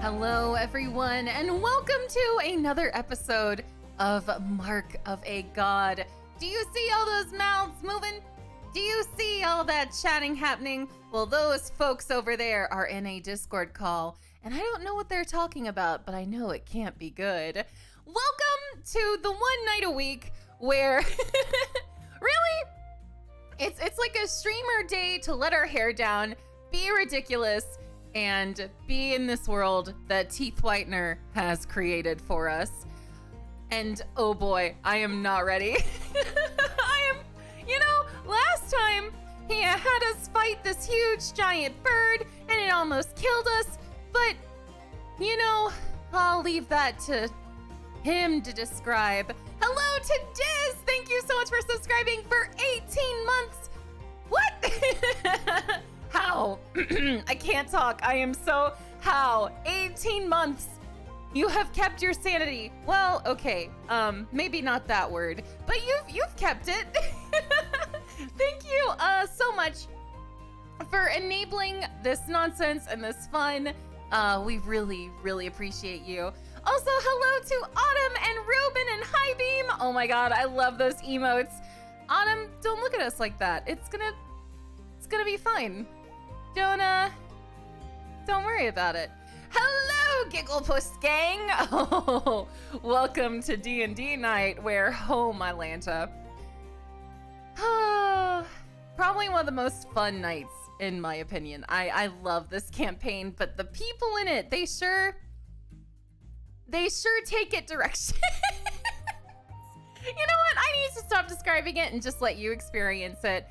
Hello, everyone, and welcome to another episode of Mark of a God. Do you see all those mouths moving? Do you see all that chatting happening? Well, those folks over there are in a Discord call, and I don't know what they're talking about, but I know it can't be good. Welcome to the one night a week where, really, it's like a streamer day to let our hair down, be ridiculous, and be in this world that Teeth Whitener has created for us. And oh boy, I am not ready. Last time he had us fight this huge giant bird and it almost killed us, but I'll leave that to him to describe. Hello to Diz! Thank you so much for subscribing for 18 months. What? How? I can't talk. I am so... How? 18 months. You have kept your sanity. Well, okay. Maybe not that word, but you've kept it. Thank you so much for enabling this nonsense and this fun. We really, really appreciate you. Also, hello to Autumn and Ruben and Highbeam. Oh my god, I love those emotes. Autumn, don't look at us like that. It's gonna be fine. Don't worry about it. Hello, Gigglepuss gang! Oh, welcome to D&D night, where, oh my Lanta. Probably one of the most fun nights, in my opinion. I love this campaign, but the people in it, they sure take it direction. You know what? I need to stop describing it and just let you experience it.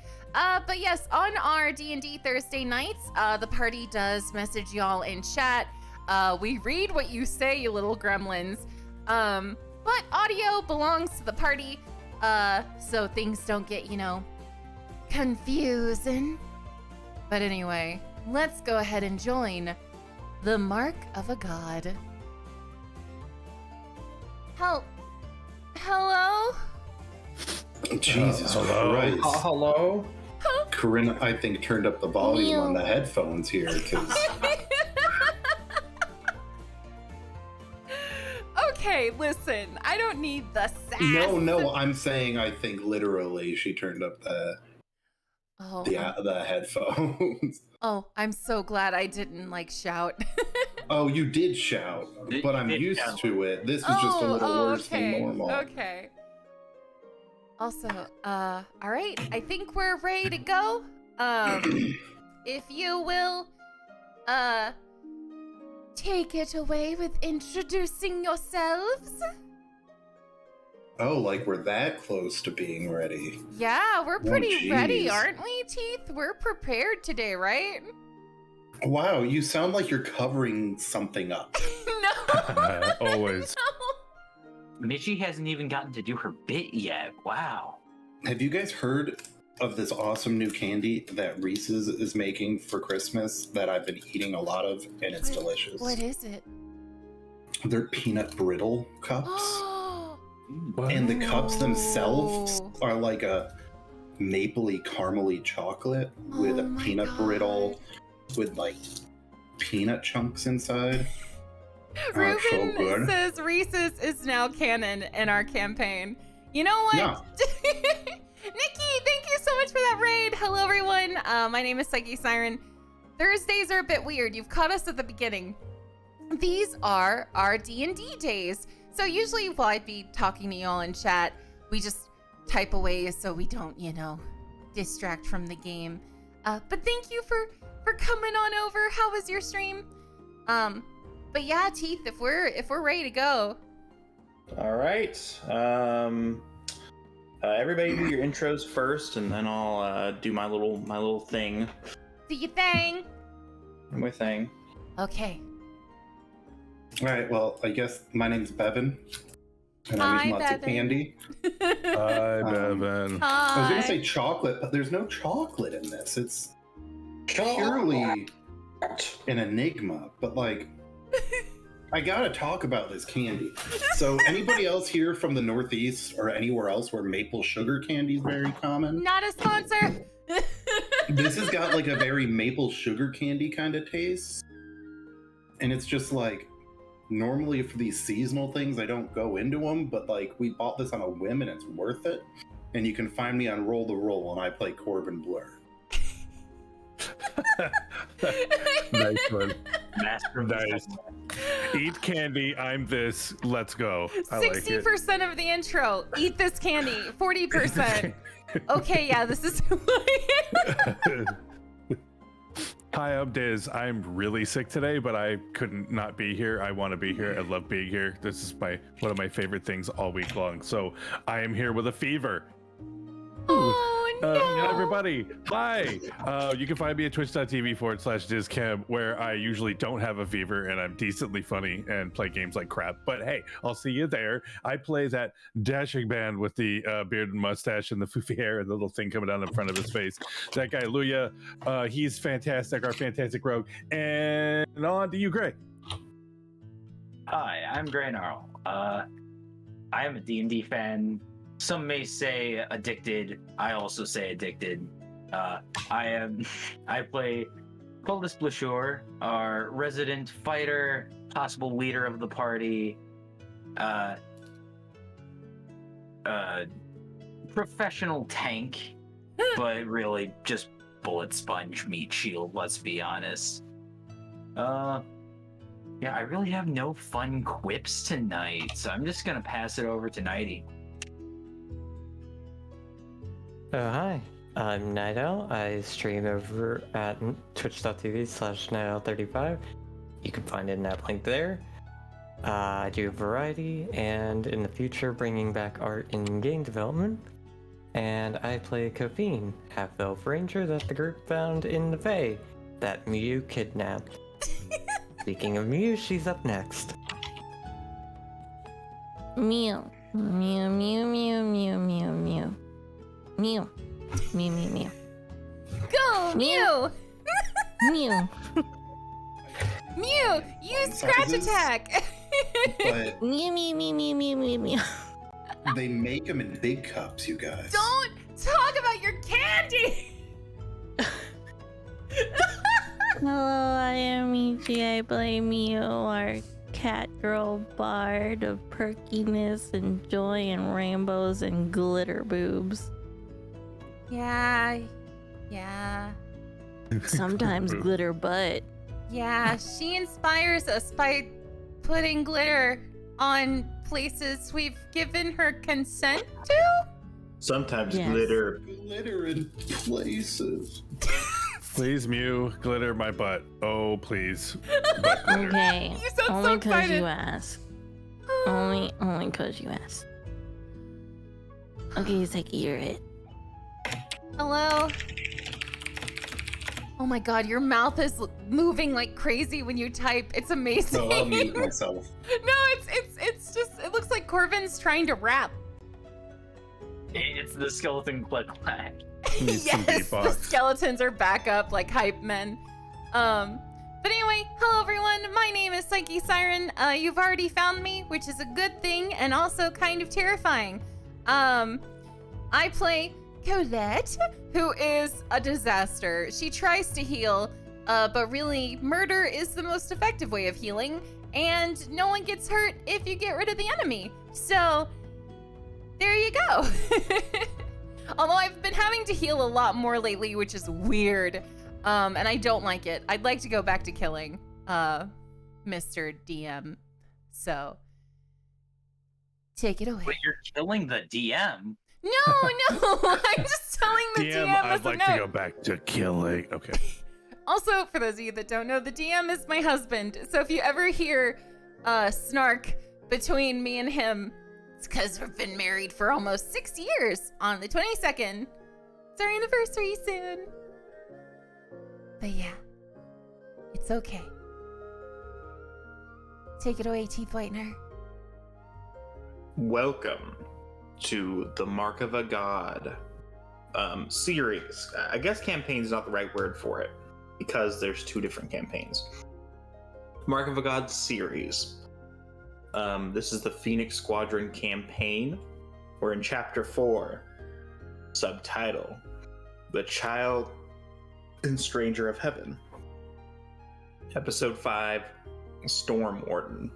But yes, on our D&D Thursday nights, the party does message y'all in chat. We read what you say, you little gremlins. But audio belongs to the party, so things don't get, confusing. But anyway, let's go ahead and join the Mark of a God. Hello? Jesus Christ. Hello? Corinne, I think, turned up the volume on the headphones here, because... Okay, listen, I don't need the sass. No, I'm saying I think literally she turned up the headphones. Oh, I'm so glad I didn't, shout. Oh, you did shout, but I'm used to it. This is just a little worse than normal. Okay. Also, all right, I think we're ready to go. If you will, take it away with introducing yourselves. Oh, like we're that close to being ready. Yeah, we're pretty ready, aren't we, Teeth? We're prepared today, right? Wow, you sound like you're covering something up. No. Always. No. Mitchie hasn't even gotten to do her bit yet. Wow. Have you guys heard of this awesome new candy that Reese's is making for Christmas that I've been eating a lot of, and it's delicious? What is it? They're peanut brittle cups. What? And the cups themselves are like a mapley caramely chocolate with a peanut brittle with peanut chunks inside. Ruben so good. says Reese's is now canon in our campaign. You know what? Yeah. Nikki, thank you so much for that raid. Hello, everyone. My name is PsycheSiren. Thursdays are a bit weird. You've caught us at the beginning. These are our D&D days. So usually while I'd be talking to you all in chat, we just type away so we don't, distract from the game. But thank you for coming on over. How was your stream? But yeah, Teeth, if we're ready to go. All right. Everybody do your intros first, and then I'll do my little thing. Do your thing. My thing. Okay. All right, well, I guess my name's Bevan, and Hi, I'm eating lots of Bevan. candy. Hi, Bevan. I was going to Hi. say chocolate, but there's no chocolate in this. It's purely an enigma, but I gotta talk about this candy. So anybody else here from the Northeast or anywhere else where maple sugar candy is very common? Not a sponsor. This has got a very maple sugar candy kind of taste. and it's just like, normally for these seasonal things, I don't go into them, but like we bought this on a whim and it's worth it. And you can find me on Roll the Roll and I play Corbin Blur. Nice one. Master of Nice. Eat candy. I'm this. Let's go. I like it. 60% of the intro. Eat this candy. 40%. Okay, yeah, this is. Hi, I'm Diz. I'm really sick today, but I couldn't not be here. I want to be here. I love being here. This is one of my favorite things all week long. So I am here with a fever. Oh no! Everybody, hi! You can find me at twitch.tv/DizCam, where I usually don't have a fever and I'm decently funny and play games like crap. But hey, I'll see you there. I play that dashing man with the beard and mustache and the foofy hair and the little thing coming down in front of his face. That guy, Luya, he's fantastic, our fantastic rogue. And on to you, Greg. Hi, I'm Grey Gnarl. I am a D&D fan. Some may say addicted. I also say addicted. I play Cultist Blashur, our resident fighter, possible leader of the party, professional tank, but really just bullet sponge meat shield, let's be honest. Yeah, I really have no fun quips tonight, so I'm just gonna pass it over to Nighty. Hi, I'm Night Owl. I stream over at twitch.tv/nightowl35. You can find it in that link there. I do variety, and in the future, bringing back art in game development. And I play Kaveen, half-elf ranger that the group found in the Fae that Mew kidnapped. Speaking of Mew, she's up next. Mew. Mew, mew, mew, mew, mew, mew. Mew. Mew, mew, mew. Go, Mew! Mew. Mew, use scratch attack! But Mew, mew, mew, mew, mew, mew, mew. they make them in big cups, you guys. Don't talk about your candy! Hello, I am Michi. I play Mew, our cat girl bard of perkiness and joy and rainbows and glitter boobs. Yeah. Sometimes glitter butt. Yeah, she inspires us by putting glitter on places we've given her consent to? Sometimes Yes. glitter. Glitter in places. Please, Mew, glitter my butt. Oh, please. Butt glitter. Okay. You sound so Only cause excited. you ask. Only cause you ask. Okay, Seki, you're it. Hello? Oh my god, your mouth is moving like crazy when you type. It's amazing. So I'll mute myself. No, it's just, it looks like Corbin's trying to rap. It's the skeleton click clack. Needs some Yes, the beatbox. skeletons are back up like hype men. But anyway, hello everyone. My name is PsycheSiren. You've already found me, which is a good thing and also kind of terrifying. I play Colette, who is a disaster. She tries to heal, but really murder is the most effective way of healing, and no one gets hurt if you get rid of the enemy. So there you go. Although I've been having to heal a lot more lately, which is weird, and I don't like it. I'd like to go back to killing Mr. DM. So take it away. But you're killing the DM. No, I'm just telling the DM, as I'd a like note. to go back to killing. Okay. Also, for those of you that don't know, the DM is my husband. So if you ever hear snark between me and him, it's because we've been married for almost 6 years on the 22nd. It's our anniversary soon. But yeah, it's okay. Take it away, Teeth Whitener. Welcome to the Mark of a God series. I guess campaign is not the right word for it because there's two different campaigns. Mark of a God series. This is the Phoenix Squadron campaign. We're in chapter 4, subtitle, The Child and Stranger of Heaven. Episode 5, Stormwarden.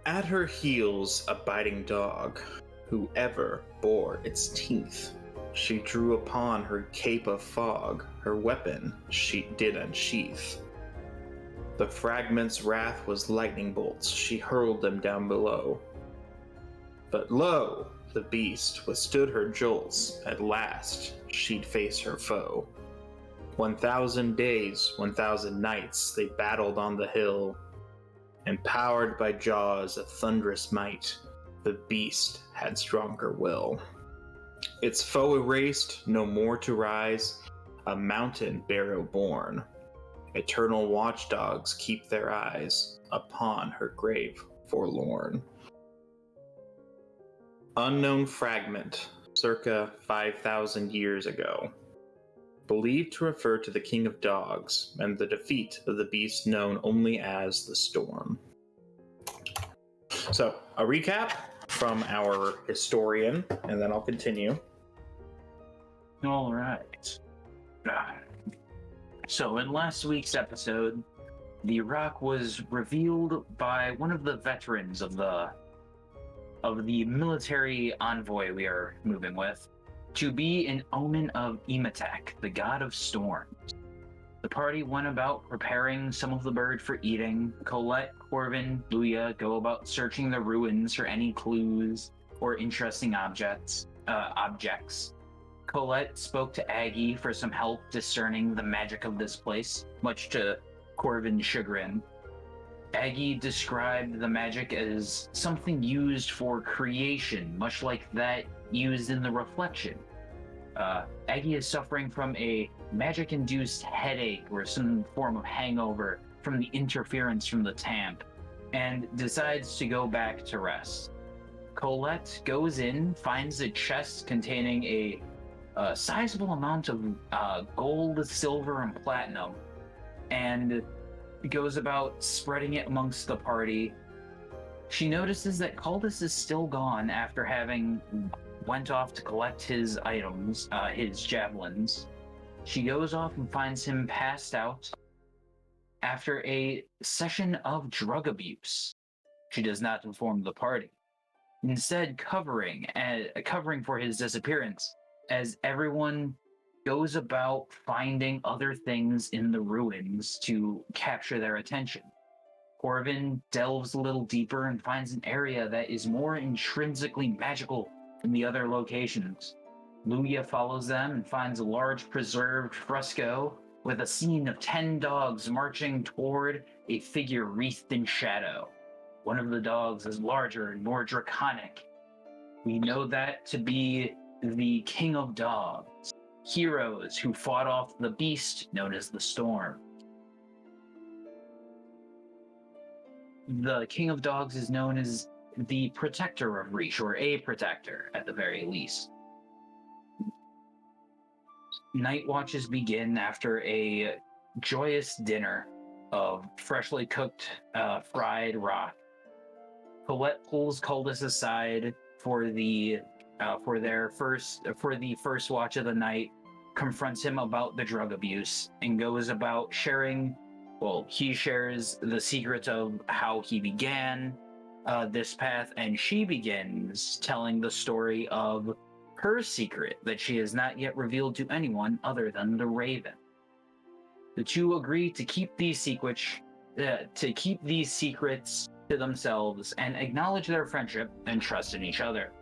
At her heels, a biting dog, who ever bore its teeth. She drew upon her cape of fog, her weapon she did unsheath. The fragment's wrath was lightning bolts, she hurled them down below. But lo, the beast withstood her jolts, at last she'd face her foe. 1,000 days, 1,000 nights, they battled on the hill. Empowered by jaws of thunderous might, the beast had stronger will. Its foe erased, no more to rise, a mountain barrow born. Eternal watchdogs keep their eyes upon her grave forlorn. Unknown fragment, circa 5,000 years ago. Believed to refer to the King of Dogs and the defeat of the beast known only as the Storm. So, a recap from our historian, and then I'll continue. All right. So, in last week's episode, the rock was revealed by one of the veterans of the military envoy we are moving with to be an omen of Imatek, the god of storms. The party went about preparing some of the bird for eating. Colette, Corvin, Luya go about searching the ruins for any clues or interesting objects. Colette spoke to Aggie for some help discerning the magic of this place, much to Corvin's chagrin. Aggie described the magic as something used for creation, much like that used in the reflection. Aggie is suffering from a magic-induced headache or some form of hangover from the interference from the tamp, and decides to go back to rest. Colette goes in, finds a chest containing a sizable amount of gold, silver, and platinum, and goes about spreading it amongst the party. She notices that Caldus is still gone after having went off to collect his items, his javelins. She goes off and finds him passed out after a session of drug abuse. She does not inform the party, instead covering for his disappearance as everyone goes about finding other things in the ruins to capture their attention. Corvin delves a little deeper and finds an area that is more intrinsically magical than the other locations. Luya follows them and finds a large preserved fresco with a scene of 10 dogs marching toward a figure wreathed in shadow. One of the dogs is larger and more draconic. We know that to be the King of Dogs, heroes who fought off the beast known as the Storm. The King of Dogs is known as the Protector of Reach, or a protector at the very least. Night watches begin after a joyous dinner of freshly cooked fried rock. Colette pulls Caldus aside for the first watch of the night, confronts him about the drug abuse, and goes about sharing. Well, he shares the secret of how he began this path, and she begins telling the story of her secret that she has not yet revealed to anyone other than the Raven. The two agree to keep these secrets to themselves and acknowledge their friendship and trust in each other.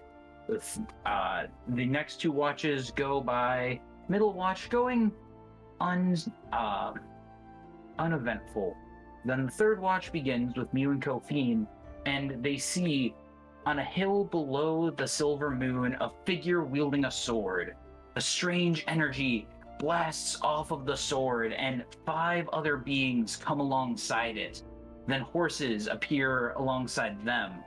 The next two watches go by, middle watch going uneventful. Then the third watch begins with Mew and Kofine, and they see on a hill below the silver moon a figure wielding a sword. A strange energy blasts off of the sword, and 5 other beings come alongside it. Then horses appear alongside them.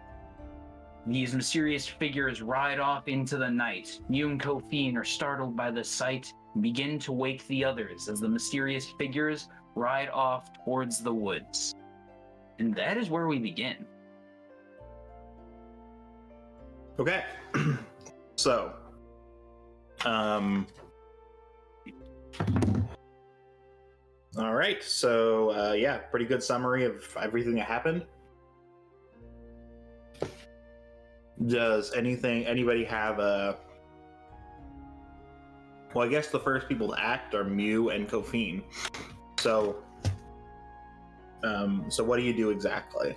These mysterious figures ride off into the night. Mew and Kofine are startled by the sight and begin to wake the others as the mysterious figures ride off towards the woods. And that is where we begin. Okay. So, All right. So yeah, pretty good summary of everything that happened. Does anybody have a? Well, I guess the first people to act are Mew and Kofine. So, so what do you do exactly?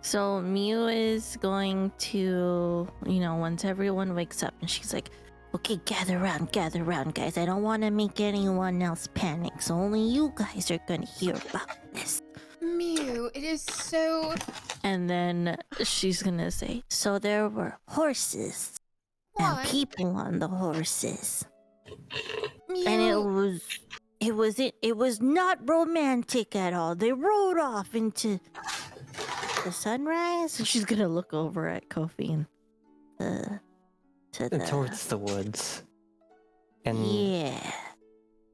So Mew is going to, once everyone wakes up, and she's like, okay, gather around, guys. I don't want to make anyone else panic, so only you guys are gonna hear about this. Mew, it is so... And then she's gonna say, so there were horses and What? people on the horses. Mew. And it was not romantic at all. They rode off into the sunrise, and she's gonna look over at Kofi and Towards the woods. And yeah.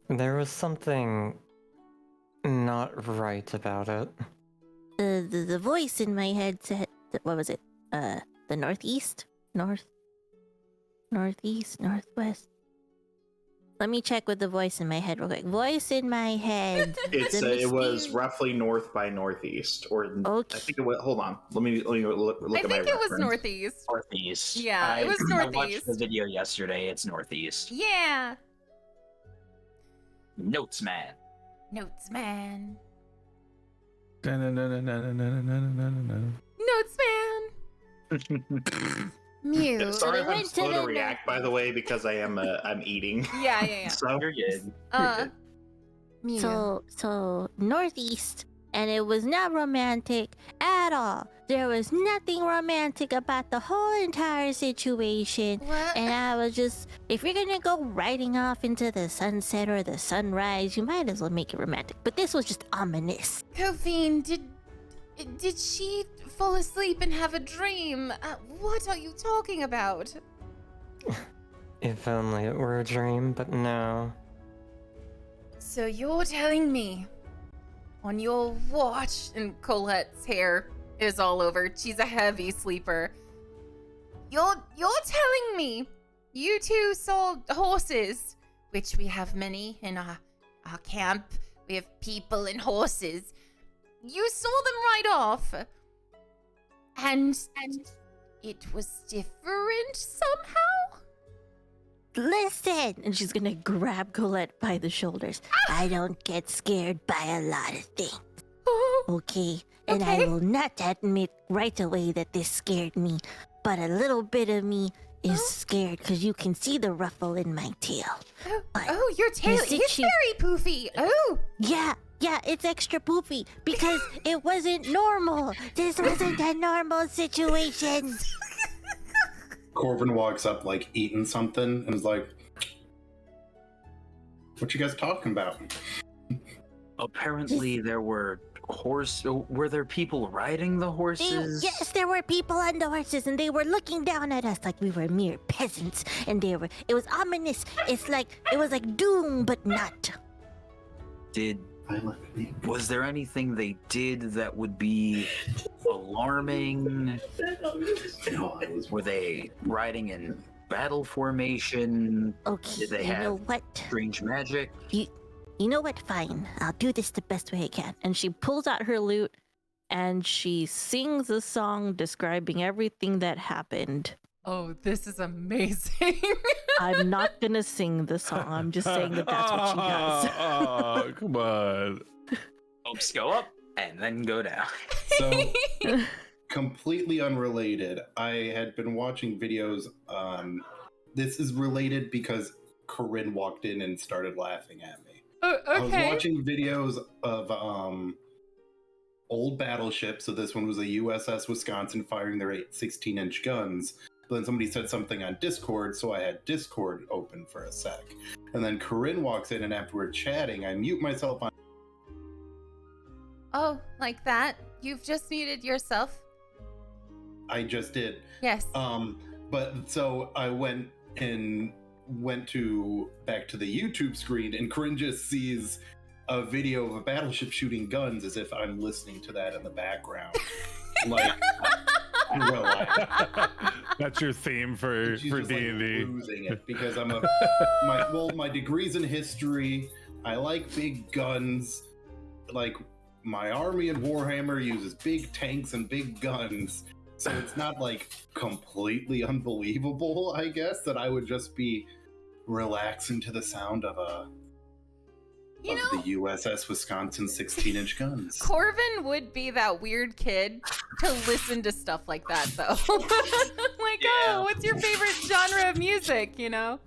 there was something not right about it. The voice in my head said, what was it? The northeast? Northeast, northwest. Let me check with the voice in my head real quick. Voice in my head. It was roughly north by northeast, or Okay. I think it was. Hold on, let me look I at my think it was reference. northeast. Northeast. Yeah, it was I northeast. watched the video yesterday. It's northeast. Yeah. Notes, man. Notes, man. Dun-dun-dun-dun-dun-dun-dun-dun-dun-dun. Notes, man. Mew. Sorry if I'm went to slow to the react, by the way, because I'm eating. Yeah. So You're good. Mew. So northeast, and it was not romantic at all. There was nothing romantic about the whole entire situation. What? And I was just, if you're gonna go riding off into the sunset or the sunrise, you might as well make it romantic. But this was just ominous. Kofine, did she fall asleep and have a dream? What are you talking about? If only it were a dream, but no. So you're telling me, on your watch, and Colette's hair is all over. She's a heavy sleeper. You're telling me you two saw horses, which we have many in our camp. We have people and horses. You saw them ride off, and it was different somehow? Listen! And she's gonna grab Colette by the shoulders. I don't get scared by a lot of things, okay? And I Okay. will not admit right away that this scared me, but a little bit of me is scared because you can see the ruffle in my tail. Oh, your tail is Is it very poofy. Oh, Yeah, it's extra poofy because it wasn't normal. This wasn't a normal situation. Corbin walks up like eating something and is like, "What you guys talking about?" Apparently, there were Were there people riding the horses? Yes, there were people on the horses, and they were looking down at us like we were mere peasants. And it was ominous. It was like doom, but not. Was there anything they did that would be alarming? Were they riding in battle formation? Okay, Did they you have know what? strange magic? You know what? Fine. I'll do this the best way I can. And she pulls out her lute and she sings a song describing everything that happened. Oh, this is amazing. I'm not gonna sing the song. I'm just saying that's what she does. Oh, come on. Hopes go up and then go down. So, completely unrelated, I had been watching videos. This is related because Corinne walked in and started laughing at me. I was Okay. watching videos of old battleships. So this one was a USS Wisconsin firing their 16-inch guns. But then somebody said something on Discord, so I had Discord open for a sec. And then Corinne walks in, and after we're chatting, I mute myself on. Oh, like that? You've just muted yourself? I just did. Yes. But so I went to back to the YouTube screen, and Corinne just sees a video of a battleship shooting guns as if I'm listening to that in the background. Like, Relax. That's your theme for She's just, D&D. like, losing it because my degrees in history. I like big guns. Like my army in Warhammer uses big tanks and big guns, so it's not like completely unbelievable. I guess that I would just be relaxing to the sound of the USS Wisconsin 16-inch guns. Corvin would be that weird kid to listen to stuff like that, though. Like, oh, what's your favorite genre of music, you know?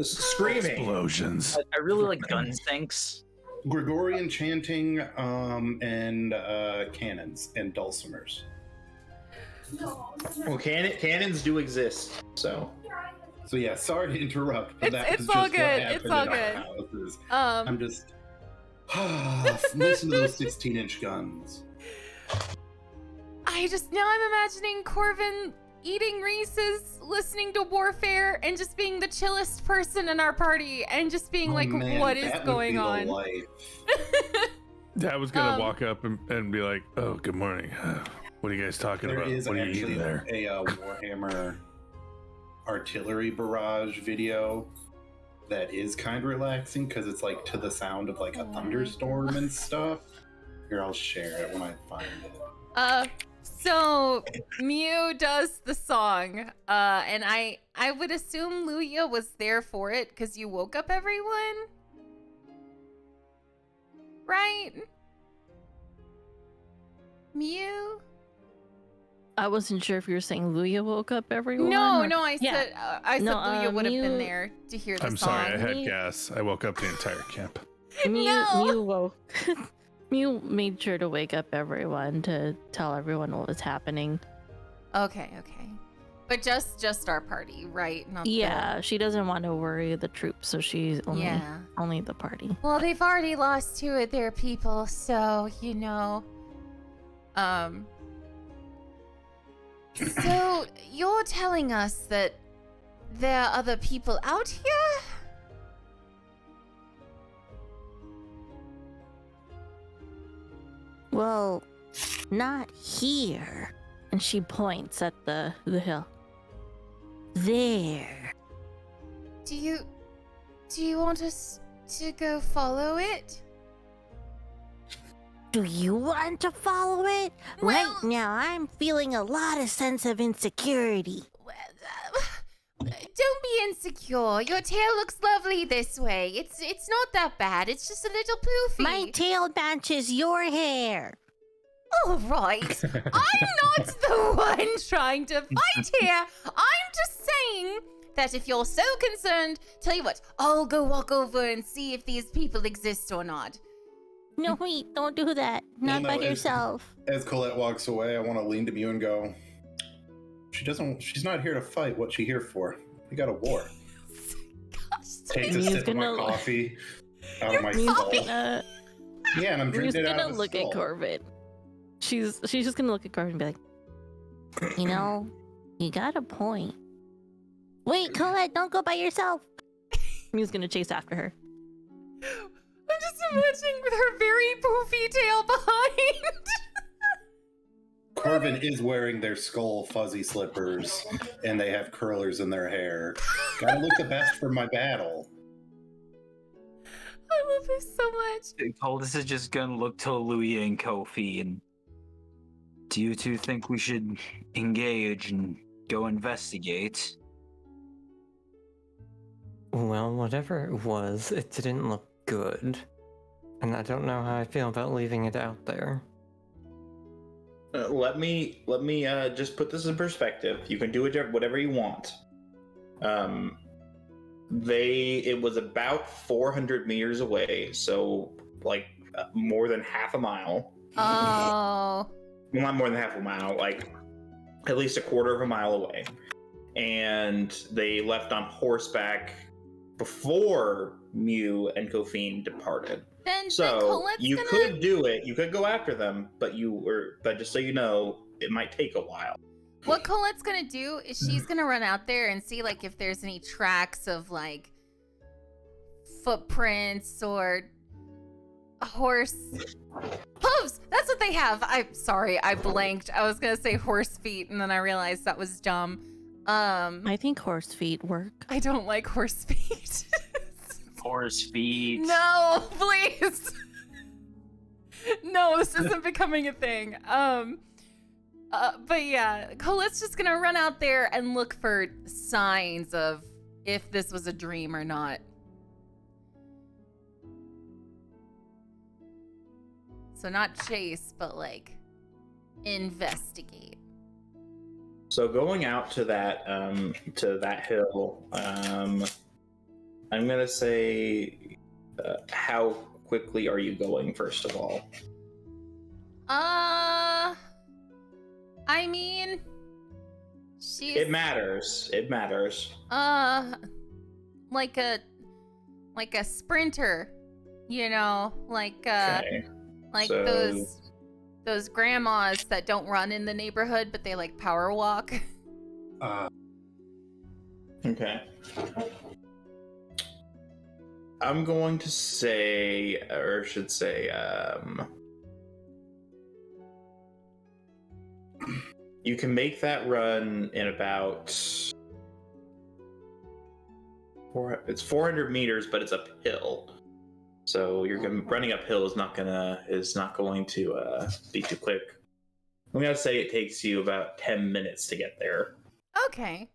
Screaming. Explosions. I really like gun sinks. Gregorian chanting, and cannons and dulcimers. Well, cannons do exist, so. So yeah, sorry to interrupt, but that was It's just all what good. happened It's all in our good. houses. Um, I'm just listen to those 16-inch guns. I'm imagining Corvin eating Reese's, listening to Warfare, and just being the chillest person in our party, and just being like, Man, what is that would going be the on? life. Dad was gonna Um, walk up and be like, "Oh, good morning. What are you guys talking There about? is What are you actually eating there?" a Warhammer artillery barrage video that is kind of relaxing because it's like to the sound of like a thunderstorm and stuff. Here, I'll share it when I find it. So Mew does the song, and I would assume Luya was there for it because you woke up everyone, right? Mew? I wasn't sure if you were saying Luya woke up everyone. No, or- I Yeah. said Luya would have been Mew- there to hear the I'm song. sorry, I had Me- gas. I woke up the entire camp. Mew woke. Mew made sure to wake up everyone to tell everyone what was happening. Okay. But just our party, right? Not Yeah, she doesn't want to worry the troops, so she's The... only Yeah. only the party. Well, they've already lost two of their people, so So you're telling us that there are other people out here? Well, not here. And she points at the hill. There. Do you want us to go follow it? Do you want to follow it? Well- Right now, I'm feeling a lot of sense of insecurity. Don't be insecure. Your tail looks lovely this way. It's not that bad. It's just a little poofy. My tail matches your hair. All right. I'm not the one trying to fight here. I'm just saying that if you're so concerned, tell you what, I'll go walk over and see if these people exist or not. No, wait, don't do that. Not no, by it's- yourself. As Colette walks away, I want to lean to Mew and go, she's not here to fight. What's she here for? We got a war. Takes a Mew's sip of my gonna- coffee out of my Mew's skull. gonna, Yeah, and I'm Mew's drinking it out gonna of the look skull. at Corbin. She's just gonna look at Corbin and be like, you know, you got a point. Wait, Colette, don't go by yourself. Mew's gonna chase after her. I'm just imagining with her very poofy tail behind. Corvin is wearing their skull fuzzy slippers, and they have curlers in their hair. Gotta look the best for my battle. I love this so much. Coldus is just gonna look to Louis and Kofi and do you two think we should engage and go investigate? Well, whatever it was, it didn't look good. And I don't know how I feel about leaving it out there. Let me just put this in perspective. You can do whatever you want. It was about 400 meters away, so like more than half a mile. Oh. Well, not more than half a mile, like at least a quarter of a mile away. And they left on horseback before Mew and Kofine departed. Then So Colette's you gonna... could do it. You could go after them, but just so you know, it might take a while. What Colette's gonna do is she's gonna run out there and see like if there's any tracks of like footprints or horse hooves. That's what they have. I'm sorry, I blanked. I was gonna say horse feet, and then I realized that was dumb. I think horse feet work. I don't like horse feet. Horse feet. No, please. No, this isn't becoming a thing. But yeah, Colette's just gonna run out there and look for signs of if this was a dream or not. So not chase, but like investigate. So going out to that hill, I'm gonna say, how quickly are you going? First of all, I mean, she's it matters. It matters. like a sprinter, you know, like Okay. like So- those grandmas that don't run in the neighborhood, but they like power walk. Okay. I'm going to say, or should say, you can make that run in about it's 400 meters, but it's uphill. So running uphill is not going to be too quick. I'm gonna say it takes you about 10 minutes to get there. Okay.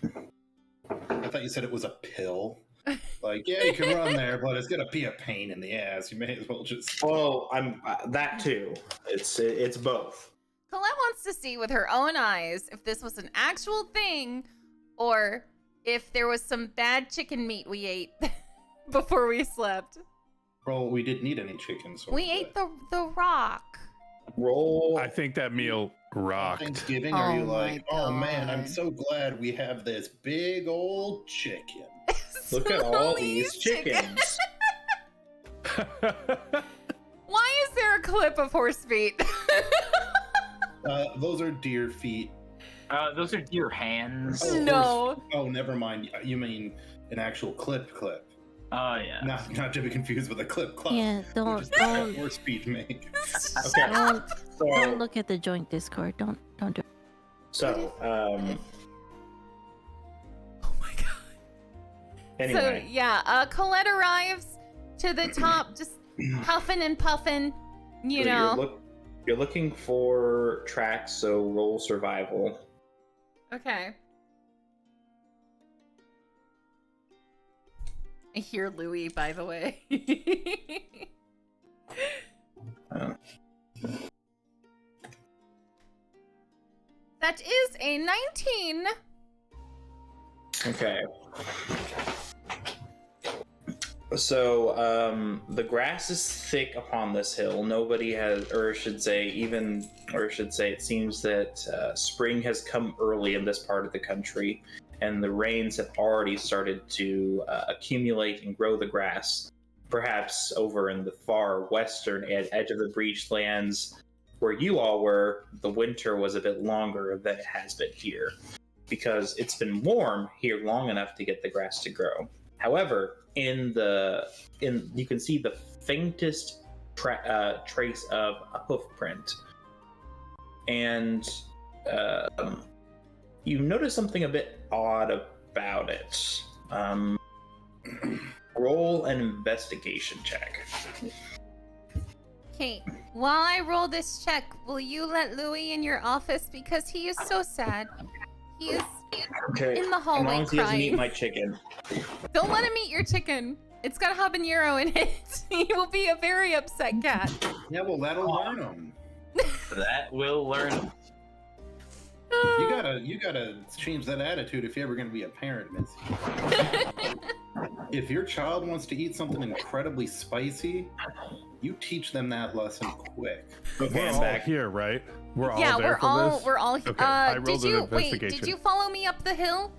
I thought you said it was a pill. Like, yeah, you can run there, but it's gonna be a pain in the ass. You may as well just. Oh, I'm that too. It's both. Colette wants to see with her own eyes if this was an actual thing or if there was some bad chicken meat we ate before we slept. Well, we didn't eat any chicken, so We ate the rock. Roll. I think that meal rocked. Thanksgiving. Are you Oh my like, oh man, I'm God. so glad we have this big old chicken. Look at all Slowly these chicken. chickens. Why is there a clip of horse feet? Those are deer feet. Those are deer hands. Oh, No. Oh, never mind. You mean an actual clip? Oh yeah. Not to be confused with a clip clop. Yeah, don't Which is what don't horse feet make. Okay. don't So, look at the joint Discord. Don't do it. so Oh my god. anyway, So yeah, Colette arrives to the top, just huffing and puffing. You so know. you're looking for tracks. So roll survival. Okay. I hear Louis, by the way. Uh, That is a 19. Okay. So, the grass is thick upon this hill. Nobody has, or should say, it seems that spring has come early in this part of the country, and the rains have already started to accumulate and grow the grass. Perhaps over in the far western edge of the breached lands, where you all were, the winter was a bit longer than it has been here, because it's been warm here long enough to get the grass to grow. However, you can see the faintest trace of a hoof print, and you notice something a bit odd about it. Roll an investigation check. Okay, while I roll this check, will you let Louis in your office because he is so sad. He is Okay. in the As hallway long as he doesn't eat crying. my chicken. Don't let him eat your chicken. It's got a habanero in it. He will be a very upset cat. Yeah, well, that'll learn them. That will learn. You gotta change that attitude if you're ever gonna be a parent, Missy. If your child wants to eat something incredibly spicy, you teach them that lesson quick. Okay, We're I'm all back. here, right? We're all Yeah, there for this? we're all. Okay, I rolled did an you wait? investigation. Did you follow me up the hill?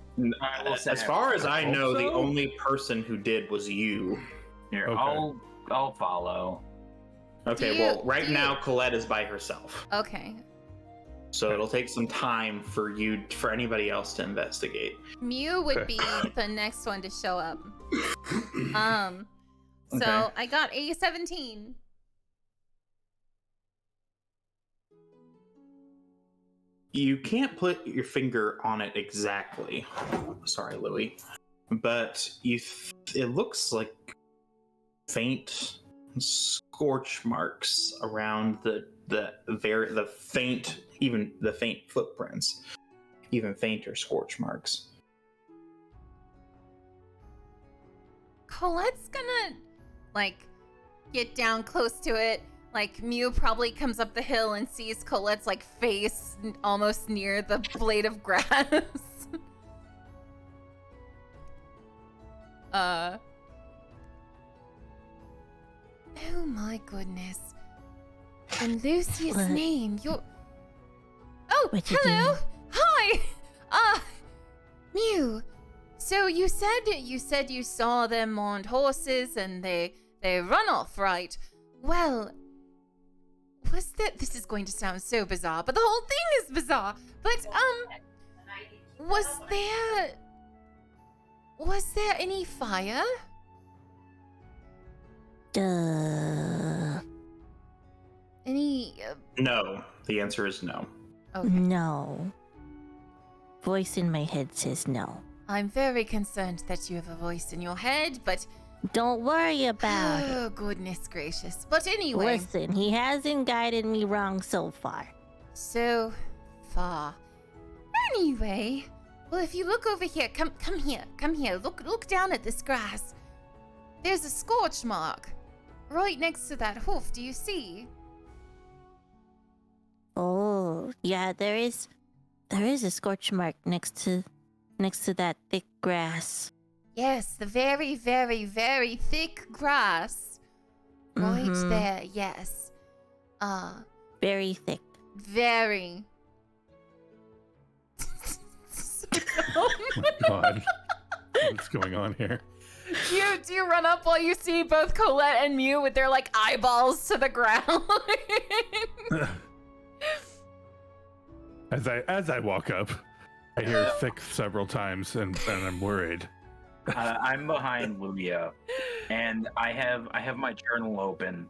As far as I know, the Also? only person who did was you. Here, Okay. I'll follow. Okay, Do you- well, right do you- now Colette is by herself, Okay. so it'll take some time for anybody else to investigate. Mew would Okay. be the next one to show up. So Okay. I got a 17. You can't put your finger on it exactly. Sorry, Louis. But it looks like faint scorch marks around the faint footprints, even fainter scorch marks. Colette's gonna, like, get down close to it. Like, Mew probably comes up the hill and sees Colette's, like, face almost near the blade of grass. Oh my goodness. And Lucius' What? name, you're... Oh, What you hello! doing? Hi! Mew. So you said you saw them on horses and they run off, right? Well, this is going to sound so bizarre, but the whole thing is bizarre. But was there any fire? Duh. Any No, the answer is no. okay. No. Voice in my head says no. I'm very concerned that you have a voice in your head, but Don't worry about it. oh goodness gracious. But anyway, Listen, he hasn't guided me wrong so far. so far. Anyway, well, if you look over here, come here. Look down at this grass. There's a scorch mark right next to that hoof. Do you see? Oh, yeah, there is a scorch mark next to that thick grass. Yes, the very, very, very thick grass. Right Mhm. there, yes. Very thick. Very. Oh my god. What's going on here? Do you run up while you see both Colette and Mew with their like eyeballs to the ground? As I walk up, I hear thick several times and I'm worried. I'm behind Lugia, and I have my journal open,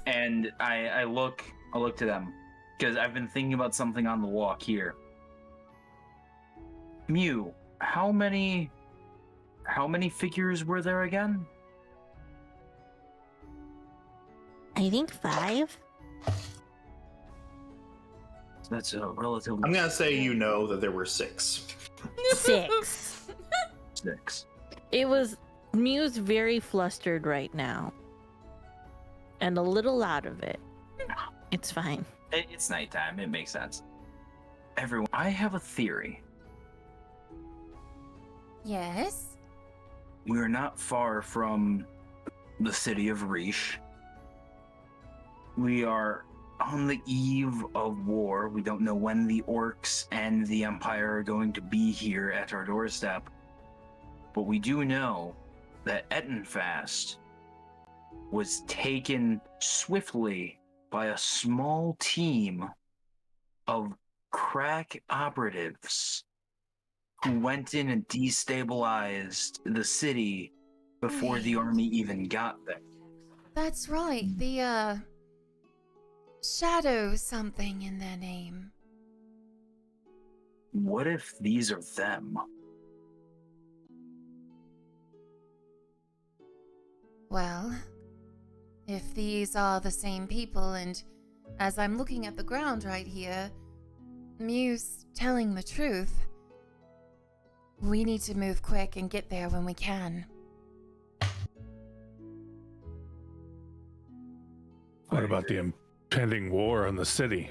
and I look to them because I've been thinking about something on the walk here. Mew, how many figures were there again? I think 5. That's a relatively I'm gonna say you know that there were 6. 6. 6. It was Mew's very flustered right now. And a little out of it. It's fine. It's nighttime. It makes sense. Everyone, I have a theory. Yes. We're not far from the city of Rish. We are on the eve of war. We don't know when the orcs and the Empire are going to be here at our doorstep. But we do know that Ettenfast was taken swiftly by a small team of crack operatives who went in and destabilized the city before the army even got there. That's right. The Shadow something in their name. What if these are them? Well, if these are the same people, and as I'm looking at the ground right here, Mew's telling the truth, we need to move quick and get there when we can. What about the impending war on the city?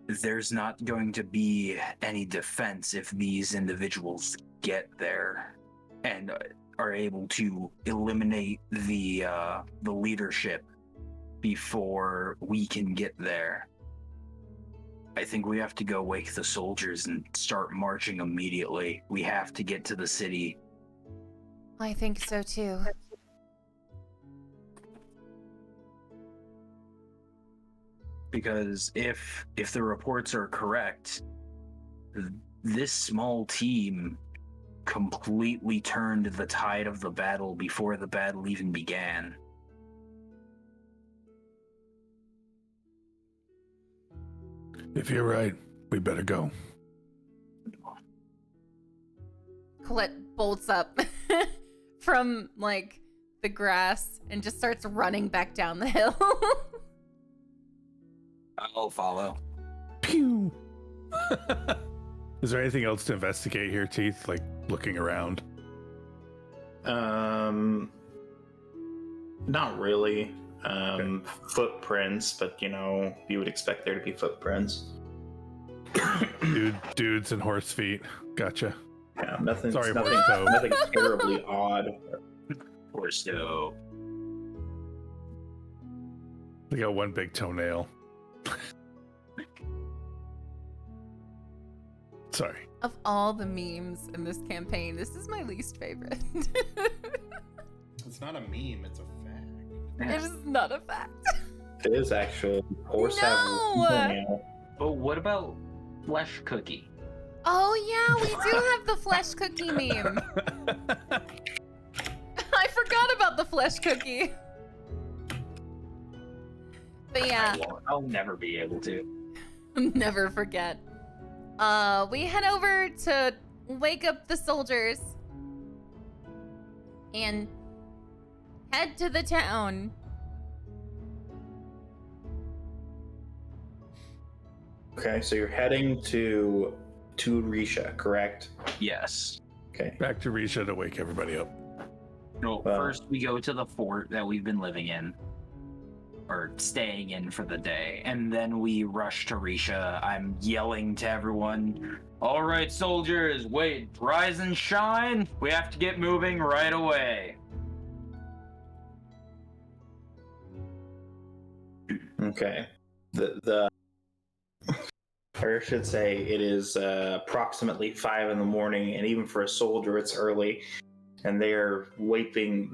There's not going to be any defense if these individuals get there and are able to eliminate the leadership before we can get there. I think we have to go wake the soldiers and start marching immediately. We have to get to the city. I think so too. Because if the reports are correct, this small team completely turned the tide of the battle before the battle even began. If you're right, we better go. Colette bolts up from like the grass and just starts running back down the hill. I'll follow. Pew! Is there anything else to investigate here, Teeth? Like looking around? Not really. Footprints, but you would expect there to be footprints. Dudes and horse feet. Gotcha. Yeah, nothing. Sorry, nothing, horse toe. nothing terribly odd. Or so. They got one big toenail. Sorry. Of all the memes in this campaign, this is my least favorite. It's not a meme, it's a fact. It is not a fact. It is actually. Horse No! have a toenail. But what about Flesh Cookie? Oh yeah, we do have the flesh cookie meme. I forgot about the flesh cookie. But yeah, I'll never be able to. never forget. We head over to wake up the soldiers and head to the town. Okay, so you're heading to Risha, correct? Yes. Okay. Back to Risha to wake everybody up. No, Well- first we go to the fort that we've been living in. Or staying in for the day. And then we rush to Risha. I'm yelling to everyone, "All right, soldiers, wait, rise and shine. We have to get moving right away." Okay. Or I should say it is approximately 5 in the morning, and even for a soldier, it's early. And they're wiping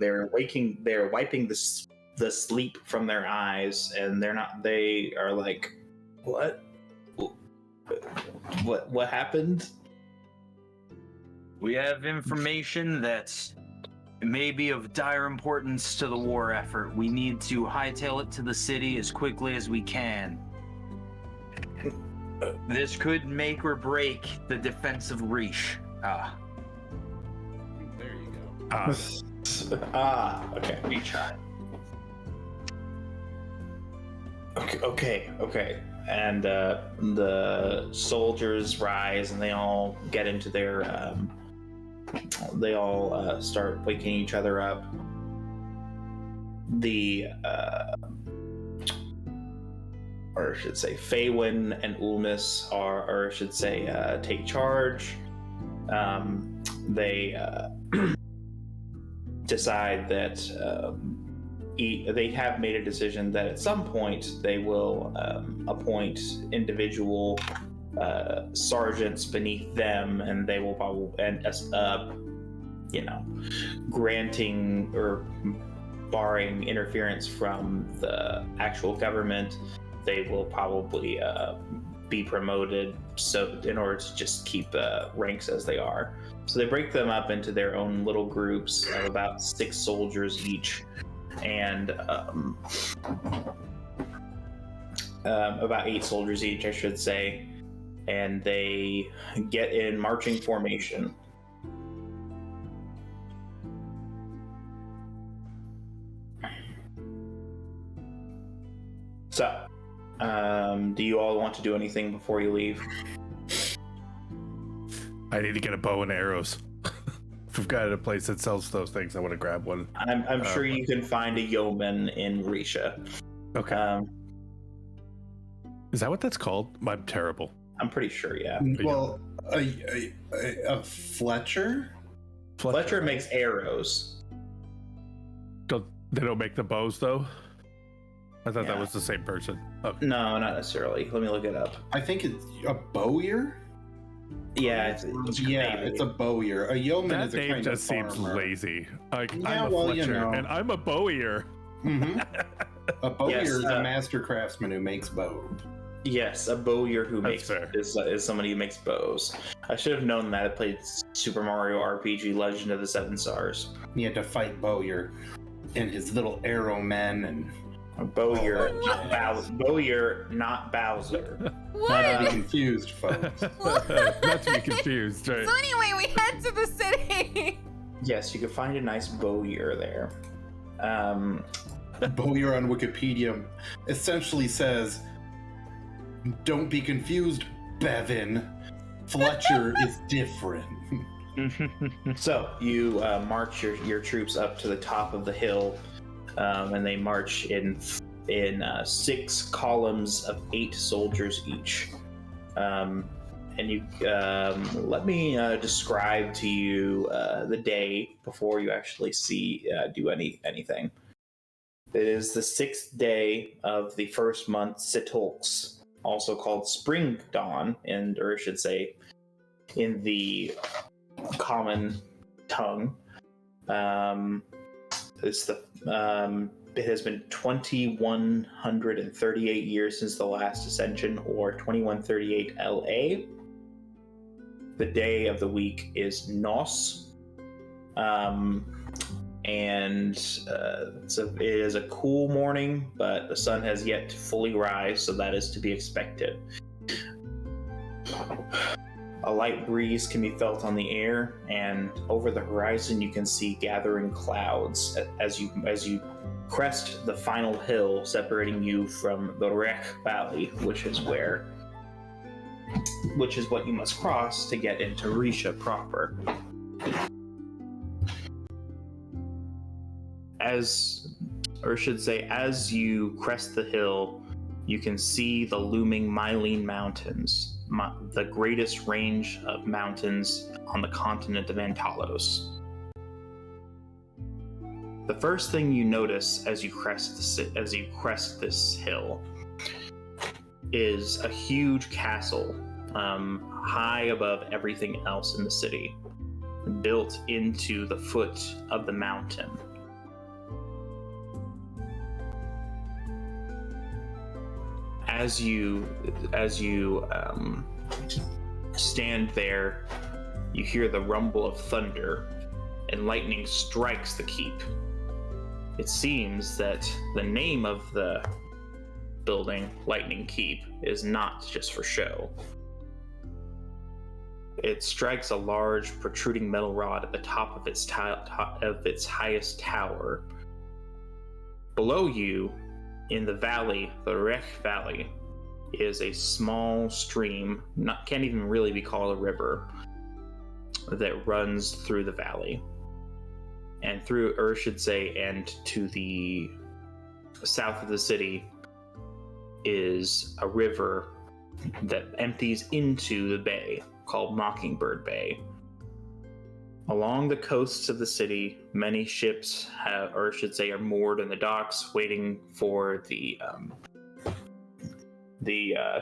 the sleep from their eyes, and they are like, what happened? We have information that may be of dire importance to the war effort. We need to hightail it to the city as quickly as we can. This could make or break the defense of Rish. There you go. Okay. Rish. Okay. And the soldiers rise, and they all get into their. They all start waking each other up. Or I should say, Faywin and Ulmis take charge. They decide that they have made a decision that at some point they will appoint individual sergeants beneath them, and they will probably granting or barring interference from the actual government, they will probably be promoted so in order to just keep the ranks as they are. So they break them up into their own little groups of about 6 soldiers each, and about 8 soldiers each, I should say, and they get in marching formation. So, do you all want to do anything before you leave? I need to get a bow and arrows. If we've got a place that sells those things, I want to grab one. I'm sure you can find a yeoman in Risha. Okay. Is that what that's called? I'm terrible. I'm pretty sure, yeah. Well, a Fletcher? Fletcher makes arrows. They don't make the bows, though? I thought Yeah. that was the same person. Okay. No, not necessarily. Let me look it up. I think it's a bowyer? Yeah, It's a bowyer. A yeoman That is a name kind just of seems farmer. lazy. Like, Yeah, I'm a well, you Fletcher, know. and I'm a bowier. Mhm. A bowyer Yes, is a master craftsman who makes bows. Yes, a bowyer who That's makes fair. is somebody who makes bows. I should have known that. I played Super Mario RPG: Legend of the Seven Stars. He had to fight Bowyer and his little arrow men and A bowyer, Oh, not yes. Bowyer, not Bowser. not to be What? confused, folks. Not to be confused, right? So anyway, we head to the city. Yes, you can find a nice bowyer there. Bowyer on Wikipedia essentially says, "Don't be confused, Bevan. Fletcher is different." So you march your troops up to the top of the hill, and they march in 6 columns of 8 soldiers each. And you let me describe to you the day before you actually do anything. It is the 6th day of the first month, Sitolks, also called Spring Dawn, or I should say, in the common tongue. It has been 2138 years since the last ascension, or 2138 LA. The day of the week is Nos. So it is a cool morning, but the sun has yet to fully rise, so that is to be expected. A light breeze can be felt on the air, and over the horizon you can see gathering clouds as you crest the final hill separating you from the Rek Valley, which is what you must cross to get into Risha proper. As you crest the hill, you can see the looming Mylene Mountains, the greatest range of mountains on the continent of Antalos. The first thing you notice as you crest this hill is a huge castle, high above everything else in the city, built into the foot of the mountain. As you stand there, you hear the rumble of thunder, and lightning strikes the keep. It seems that the name of the building, Lightning Keep, is not just for show. It strikes a large protruding metal rod at the top of its highest tower. Below you, in the valley, the Rek Valley, is a small stream, can't even really be called a river, that runs through the valley. And to the south of the city is a river that empties into the bay called Mockingbird Bay. Along the coasts of the city, many ships are moored in the docks, waiting for the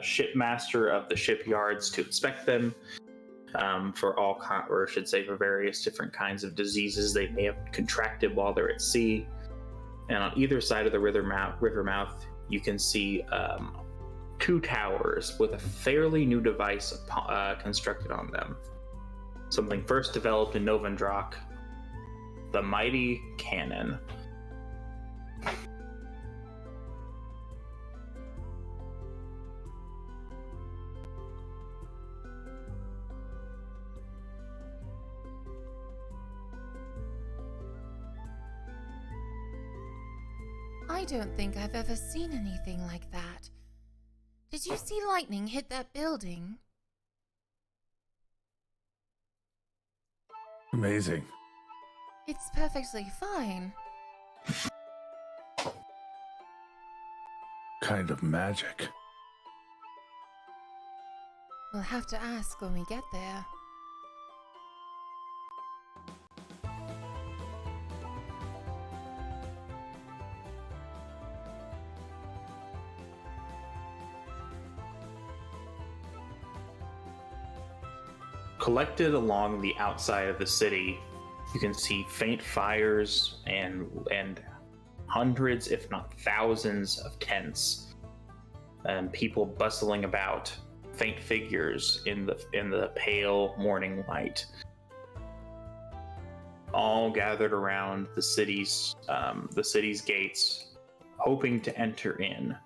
shipmaster of the shipyards to inspect them for various different kinds of diseases they may have contracted while they're at sea. And on either side of the river mouth, you can see 2 towers with a fairly new device constructed on them. Something first developed in Novendrak, the mighty cannon. I don't think I've ever seen anything like that. Did you see lightning hit that building? Amazing. It's perfectly fine. Kind of magic. We'll have to ask when we get there. Collected along the outside of the city, you can see faint fires and hundreds, if not thousands, of tents and people bustling about, faint figures in the pale morning light, all gathered around the city's gates, hoping to enter in.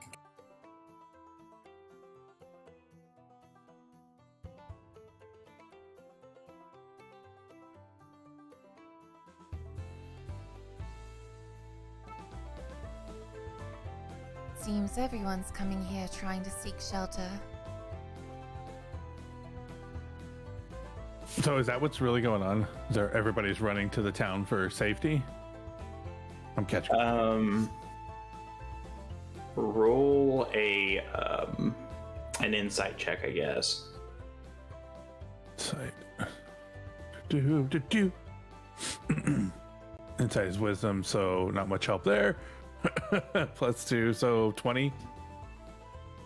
Seems everyone's coming here trying to seek shelter. So is that what's really going on? Is there everybody's running to the town for safety? I'm catching. Roll an insight check, I guess. Insight. Insight is wisdom, so not much help there. +2, so 20.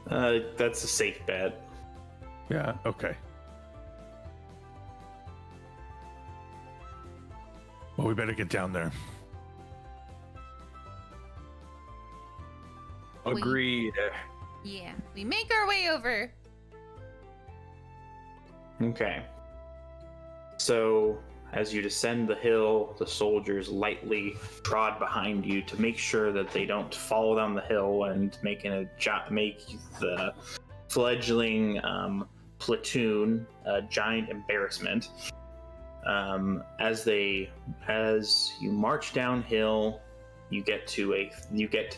That's a safe bet. Yeah, okay. Well, we better get down there. Agreed. Yeah, we make our way over. Okay. So, as you descend the hill, the soldiers lightly trod behind you to make sure that they don't fall down the hill and make the fledgling platoon a giant embarrassment. As you march downhill, you get to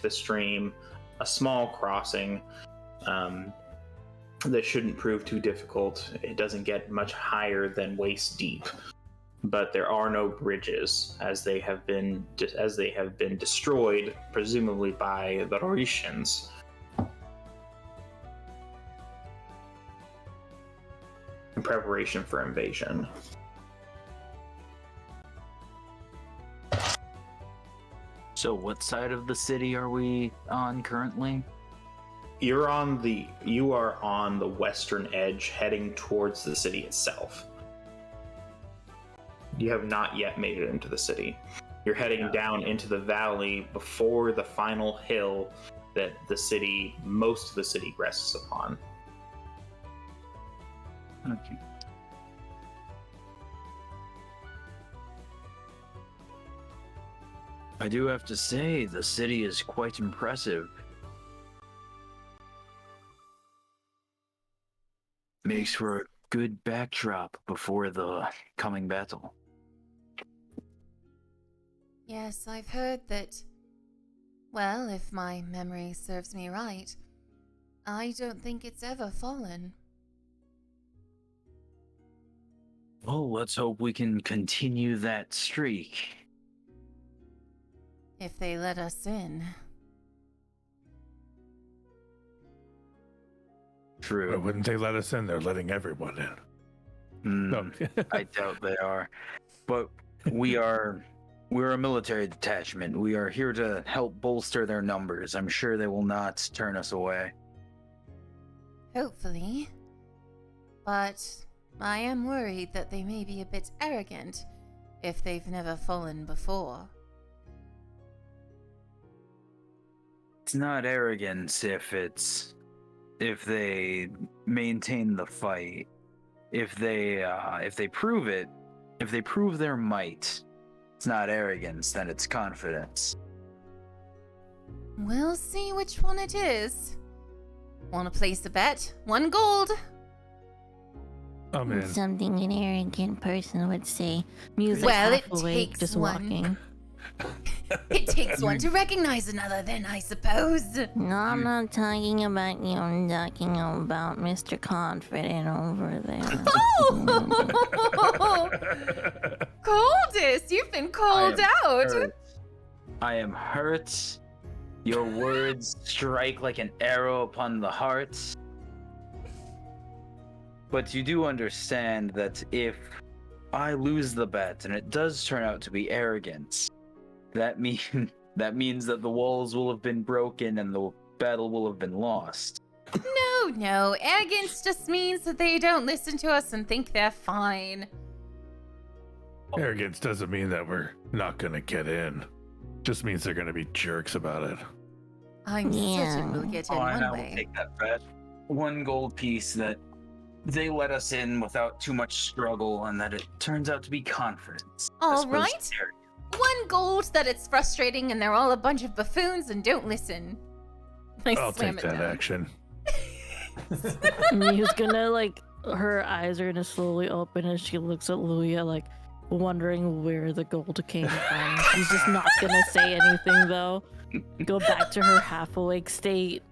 the stream, a small crossing that shouldn't prove too difficult. It doesn't get much higher than waist deep, but there are no bridges as they have been destroyed, presumably by the Rorishans. In preparation for invasion. So what side of the city are we on currently? You are on the western edge, heading towards the city itself. You have not yet made it into the city. You're heading down into the valley before the final hill that most of the city rests upon. Okay. I do have to say, the city is quite impressive. Makes for a good backdrop before the coming battle. Yes, I've heard that. Well, if my memory serves me right, I don't think it's ever fallen. Well, let's hope we can continue that streak. If they let us in. True. Why wouldn't they let us in? They're letting everyone in. No. I doubt they are. But we're a military detachment. We are here to help bolster their numbers. I'm sure they will not turn us away. Hopefully. But I am worried that they may be a bit arrogant if they've never fallen before. It's not arrogance if they maintain the fight. If they prove it, if they prove their might, it's not arrogance, then it's confidence. We'll see which one it is. Want to place a bet? 1 gold. I'm in. Something an arrogant person would say. Music Well, half it awake, takes just one. walking. It takes one to recognize another, then, I suppose. No, I'm not talking about you. I'm talking about Mr. Confident over there. Oh! Coldest, you've been called out. I am hurt. Your words strike like an arrow upon the heart. But you do understand that if I lose the bet and it does turn out to be arrogance, that means that the walls will have been broken and the battle will have been lost. No. Arrogance just means that they don't listen to us and think they're fine. Arrogance doesn't mean that we're not gonna get in. Just means they're gonna be jerks about it. I'm Yeah. certain we'll get in Oh, and I one will way. take that bet. 1 gold piece that they let us in without too much struggle, and that it turns out to be confidence. All as opposed right. to arrogance. 1 gold that it's frustrating and they're all a bunch of buffoons and don't listen. I I'll slam take it that down. action. Miu's gonna like, her eyes are gonna slowly open as she looks at Luya, like wondering where the gold came from. She's just not gonna say anything though. Go back to her half awake state.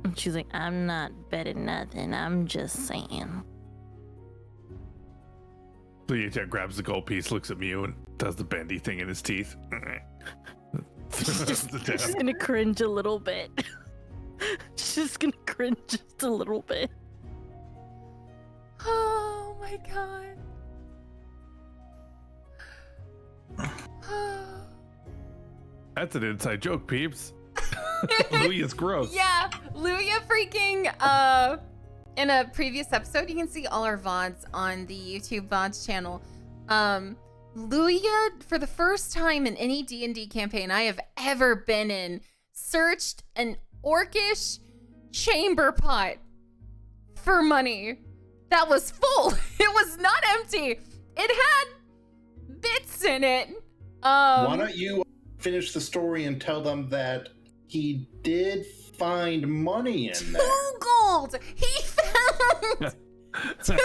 And she's like, I'm not betting nothing. I'm just saying. Luya grabs the gold piece, looks at Mew, and does the bendy thing in his teeth. She's gonna cringe a little bit. She's just gonna cringe just a little bit. Oh my god. That's an inside joke, peeps. Luya's gross. Yeah, Luya freaking, in a previous episode, you can see all our VODs on the YouTube VODs channel. Luya, for the first time in any D&D campaign I have ever been in, searched an orcish chamber pot for money that was full. It was not empty. It had bits in it. Why don't you finish the story and tell them that he did find money in there? 2 gold. He found 2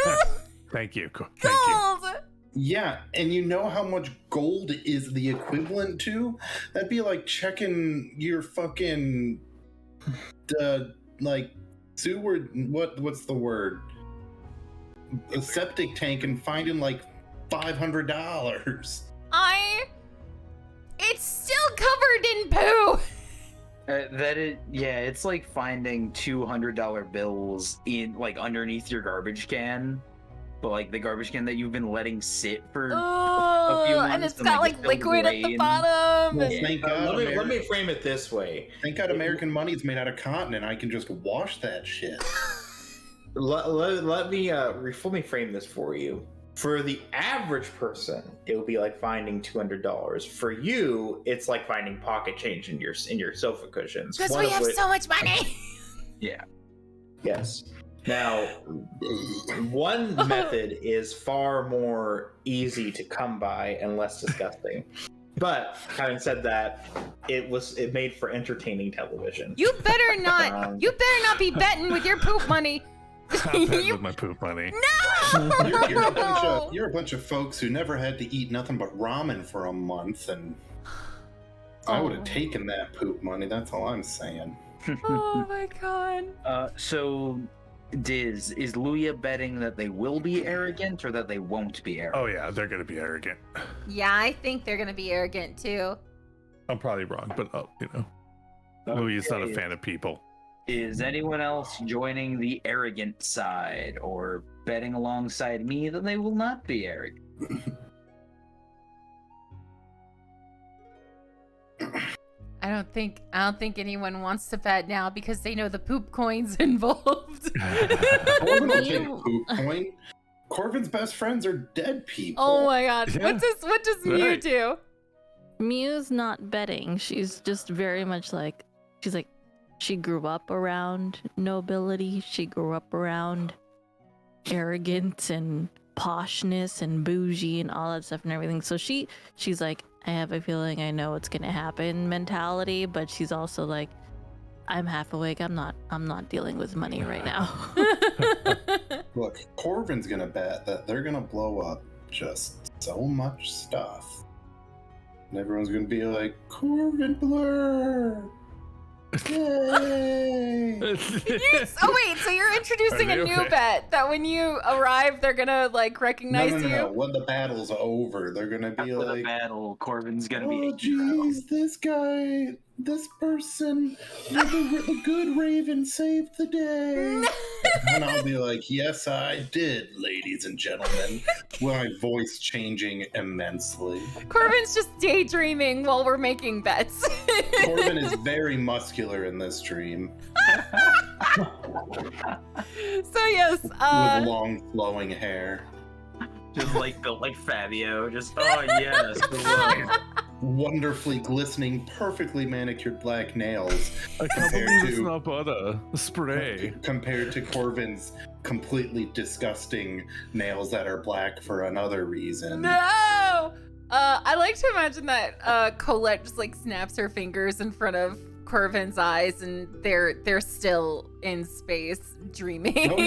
Thank you. Thank you. gold. Yeah, and you know how much gold is the equivalent to? That'd be like checking your fucking sewer. What's the word? A septic tank and finding like $500. It's still covered in poo. It's like finding $200 bills in like underneath your garbage can, but like the garbage can that you've been letting sit for a few months, And it's got like still liquid at the drain. bottom. Well, and- thank God. Let me frame it this way. Thank God American money is made out of cotton and I can just wash that shit. Let me frame this for you. For the average person, it would be like finding $200. For you, it's like finding pocket change in your sofa cushions. Because One we of have which- so much money. Yeah. Yes. Now, one method is far more easy to come by and less disgusting. But having said that, it made for entertaining television. You better not. You better not be betting with your poop money. I'm betting with my poop money. No. You're a bunch of folks who never had to eat nothing but ramen for a month, and I would have taken that poop money. That's all I'm saying. Oh my god. So, Diz, is Luya betting that they will be arrogant or that they won't be arrogant? Oh yeah, they're gonna be arrogant. Yeah, I think they're gonna be arrogant too. I'm probably wrong, but Luya's not a fan of people. Is anyone else joining the arrogant side or betting alongside me that they will not be arrogant? I don't think anyone wants to bet now because they know the poop coin's involved. Corvin will take a poop coin. Corvin's best friends are dead people. Oh my god. Yeah. What does Mew Right. do? Miu's not betting. She's just very much like, she's like, she grew up around nobility. She grew up around arrogance and poshness and bougie and all that stuff and everything. So she's like, I have a feeling I know what's gonna happen mentality, but she's also like, I'm half awake. I'm not dealing with money right now. Look, Corvin's gonna bet that they're gonna blow up just so much stuff. And everyone's gonna be like, Corvin Blur! Yay! Oh wait, so you're introducing Are a they new okay? bet that when you arrive, they're gonna like recognize you. No. When the battle's over, they're gonna be After the like, battle, Corvin's gonna be oh a hero. jeez, this person, the good raven saved the day. And I'll be like, yes, I did, ladies and gentlemen. My voice changing immensely. Corbin's just daydreaming while we're making bets. Corbin is very muscular in this dream, So yes, with long flowing hair. Just like built like Fabio. Just, oh yes. the love. wonderfully glistening, perfectly manicured black nails I can't believe it's not butter. Spray. compared to Corvin's completely disgusting nails that are black for another reason. No! I like to imagine that Colette just like snaps her fingers in front of Corvin's eyes, and they're still in space dreaming. Oh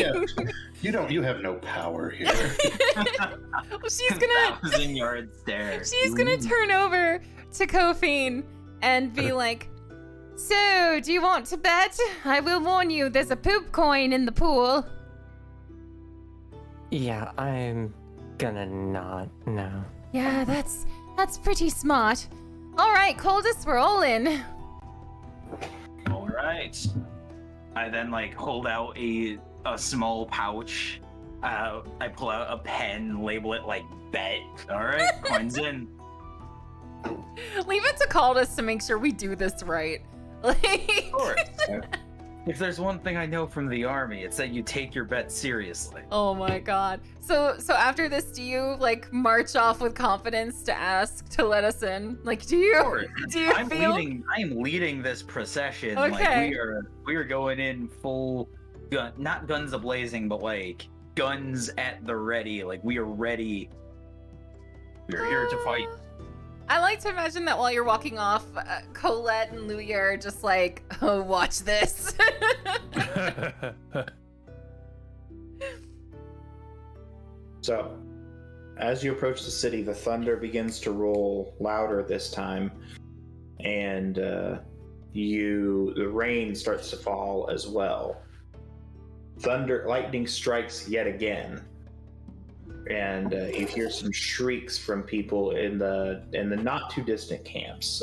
yeah, you have no power here. Well, she's gonna 1,000-yard stare. she's gonna turn over to Kophine and be like, "So, do you want to bet? I will warn you, there's a poop coin in the pool." Yeah, I'm gonna not. No. Yeah, that's pretty smart. All right, Coldest, we're all in. All right. I then like hold out a small pouch. I pull out a pen, label it like bet. All right, coins in. Leave it to Coldest to make sure we do this right. Like, Of course. If there's one thing I know from the army, it's that you take your bets seriously. oh my god. So after this, do you like march off with confidence to ask to let us in? Like, do you I'm feel? I'm leading this procession. Okay. Like we are going in full gun, not guns a-blazing, but like guns at the ready. Like we are ready. We're here to fight. I like to imagine that while you're walking off, Colette and Louis are just like, "Oh, watch this." So, as you approach the city, the thunder begins to roll louder this time, and the rain starts to fall as well. Lightning strikes yet again, and you hear some shrieks from people in the not too distant camps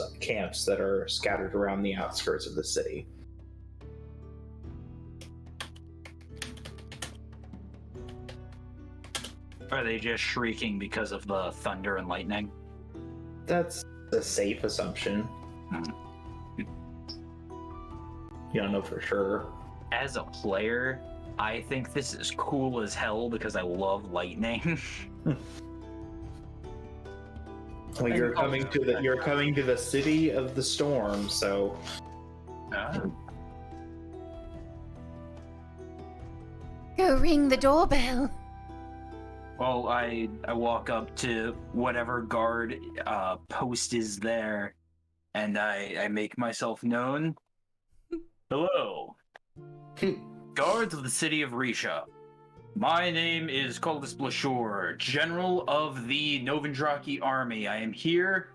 that are scattered around the outskirts of the city. Are they just shrieking because of the thunder and lightning? That's a safe assumption. You don't know for sure. As a player, I think this is cool as hell because I love lightning. Well, you're coming to the city of the storm, so Go ring the doorbell. Well, I walk up to whatever guard post is there, and I make myself known. Hello, guards of the city of Risha. My name is Coldest Blashur, General of the Novendraki Army. I am here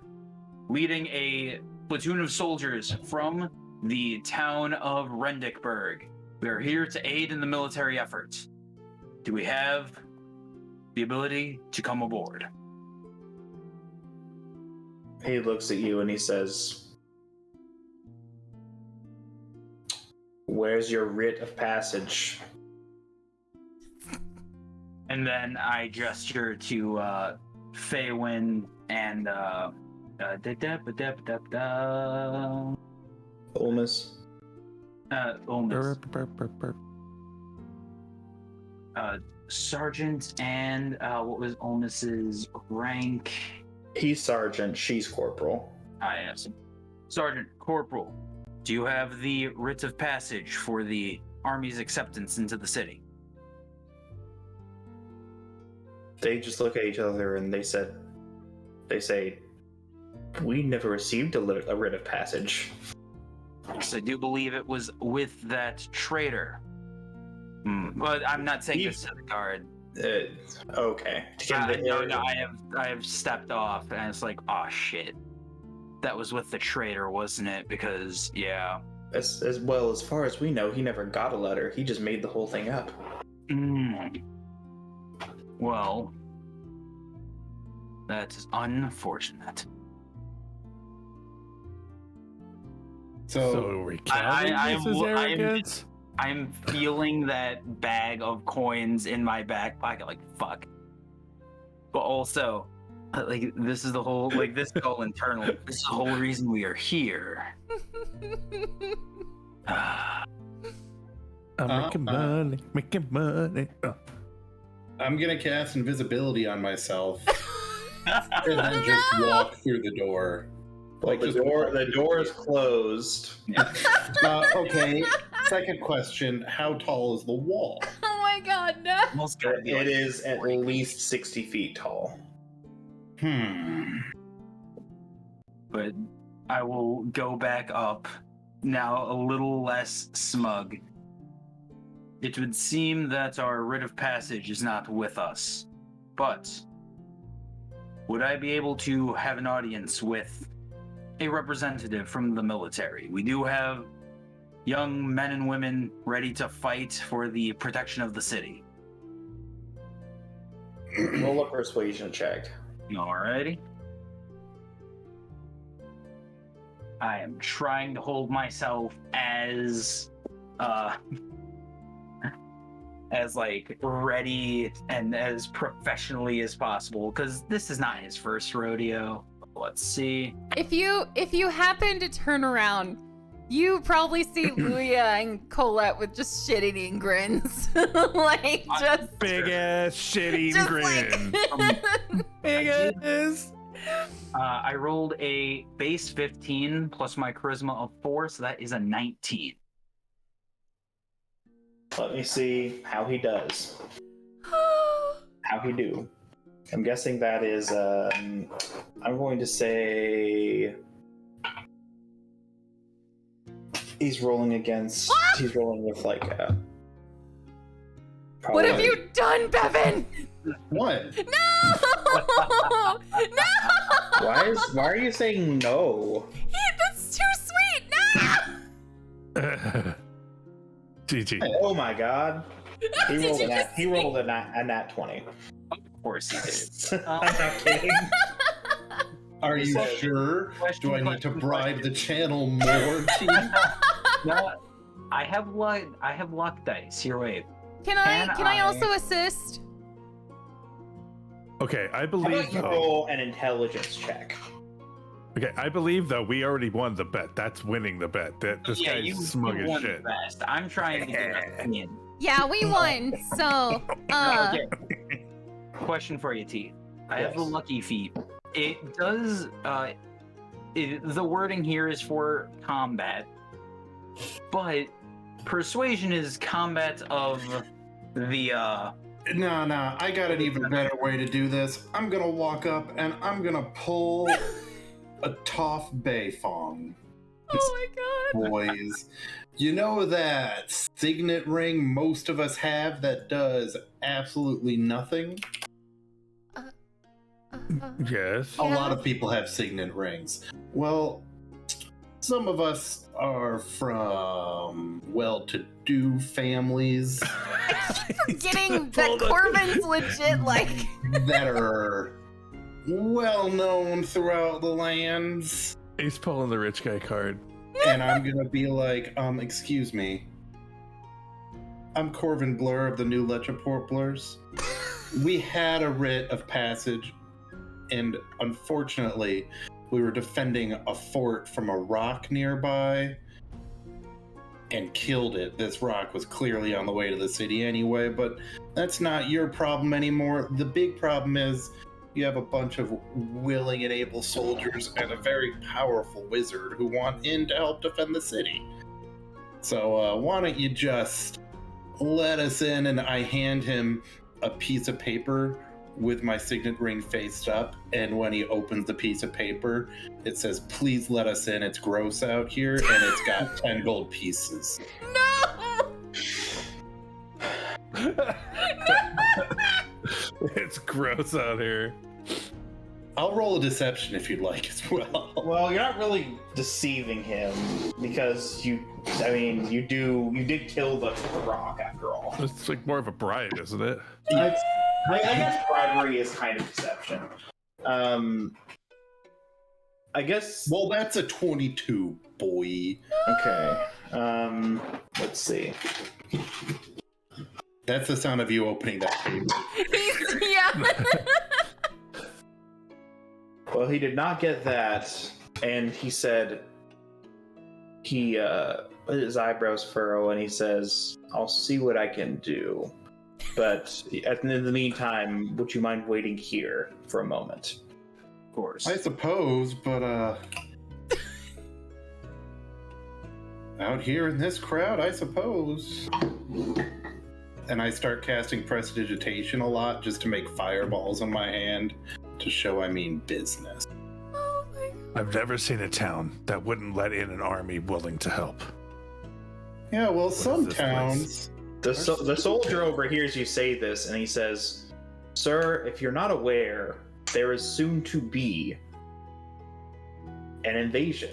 leading a platoon of soldiers from the town of Rendikburg. We are here to aid in the military efforts. Do we have the ability to come aboard? he looks at you and he says, "Where's your writ of passage?" And then I gesture to Faywin and Olmus. Olmus. Sergeant and what was Olmus's rank? He's sergeant, she's corporal. I asked him. Sergeant, Corporal, do you have the writ of passage for the Army's acceptance into the city? They just look at each other and they say, "We never received a writ of passage." Because I do believe it was with that traitor. But I'm not saying this to the guard. Okay. No, I have stepped off, and it's like, oh shit, that was with the traitor, wasn't it? Because yeah. As well as far as we know, he never got a letter. He just made the whole thing up. Well, that's unfortunate. So recounting this is arrogance? I'm feeling that bag of coins in my back pocket, like fuck. But also, like this is the whole, like this is all internal. This is the whole reason we are here. I'm making money. Oh. I'm gonna cast invisibility on myself and then just walk through the door. Well, the door is closed. Okay, second question. How tall is the wall? Oh my god, no. Almost gotta be It like is at least 60 feet tall. But I will go back up, now a little less smug. It would seem that our writ of passage is not with us, but would I be able to have an audience with a representative from the military? We do have young men and women ready to fight for the protection of the city. Roll a persuasion check. Alrighty. I am trying to hold myself as like ready and as professionally as possible, because this is not his first rodeo. Let's see. If you happen to turn around, you probably see Luya and Colette with just shit-eating grins. Like, just Big ass shitty just grin. Big ass. I rolled a base 15 plus my charisma of 4, so that is a 19. Let me see how he does. How he do. I'm guessing that is, I'm going to say... He's rolling with like a... What have you done, Bevan? What? No! No! Why are you saying no? That's too sweet! No! GG. Oh my god. He Did rolled you a nat, just he rolled a nat 20. Of course he did. I'm not kidding. Are you sure? Do I need to bribe the channel more, Chief? No, I have luck dice. Here, wait. Can I also assist? Okay, I How believe about you though. roll an intelligence check? Okay, I believe though we already won the bet. That's winning the bet. That this Yeah, guy's you smug as won shit. the best. I'm trying to get us in. Yeah, we won. So, Okay. Question for you, T. I have the Yes. lucky feat. It does. The wording here is for combat, but persuasion is combat of the. No, I got an even better way to do this. I'm gonna walk up and I'm gonna pull a Toph Bayfong. oh my god. Boys, you know that signet ring most of us have that does absolutely nothing? Yes. A lot of people have signet rings. Well, some of us are from well-to-do families Forgetting that Corbin's legit, like. that are well known throughout the lands. He's pulling the rich guy card. And I'm gonna be like, excuse me. I'm Corvin Blur of the New Letchaport Blurs. We had a writ of passage, and unfortunately, we were defending a fort from a rock nearby and killed it. This rock was clearly on the way to the city anyway, but that's not your problem anymore. The big problem is you have a bunch of willing and able soldiers and a very powerful wizard who want in to help defend the city. So why don't you just let us in, and I hand him a piece of paper with my signet ring faced up, and when he opens the piece of paper, it says, "Please let us in, it's gross out here," and it's got 10 gold pieces. No! It's gross out here. I'll roll a deception if you'd like as well. Well, you're not really deceiving him because you did kill the rock after all. It's like more of a bribe, isn't it? I guess bribery is kind of deception. I guess. Well, that's a 22, boy. Okay. Let's see. That's the sound of you opening that paper. Yeah. Well, he did not get that, and he said his eyebrows furrow, and he says, "I'll see what I can do, but in the meantime, would you mind waiting here for a moment?" Of course. I suppose, but out here in this crowd, I suppose. And I start casting Prestidigitation a lot just to make fireballs on my hand to show I mean business. Oh my God. I've never seen a town that wouldn't let in an army willing to help. Yeah, well, is some this towns. The soldier overhears you say this, and he says, "Sir, if you're not aware, there is soon to be an invasion.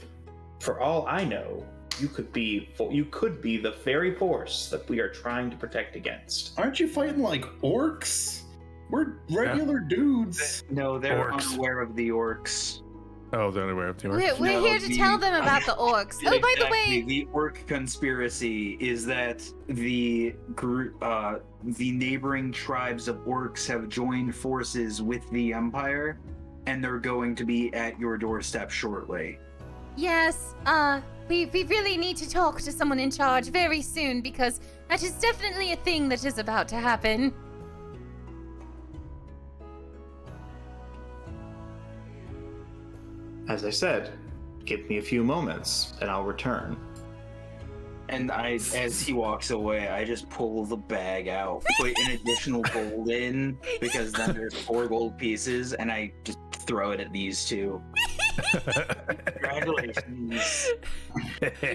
For all I know, you could be the very force that we are trying to protect against." Aren't you fighting like orcs? We're regular dudes. No, they're Orcs. unaware of the orcs. Oh, they're unaware of the orcs. We're No, here to tell them about the orcs. Oh, by the Exactly. way, The orc conspiracy is that the neighboring tribes of orcs have joined forces with the Empire, and they're going to be at your doorstep shortly. yes, we really need to talk to someone in charge very soon because that is definitely a thing that is about to happen. As I said, give me a few moments, and I'll return. And as he walks away, I just pull the bag out, put an additional gold in, because then there's 4 gold pieces, and I just throw it at these two. Congratulations.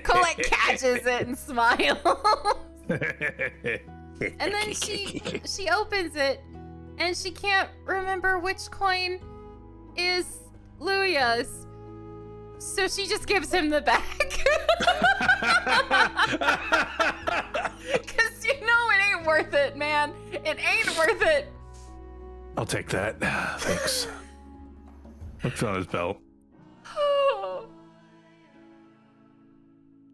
Colette catches it and smiles. And then she opens it, and she can't remember which coin is Luya's. So she just gives him the bag. Because you know it ain't worth it, man. It ain't worth it. I'll take that. Thanks. Looks on his belt.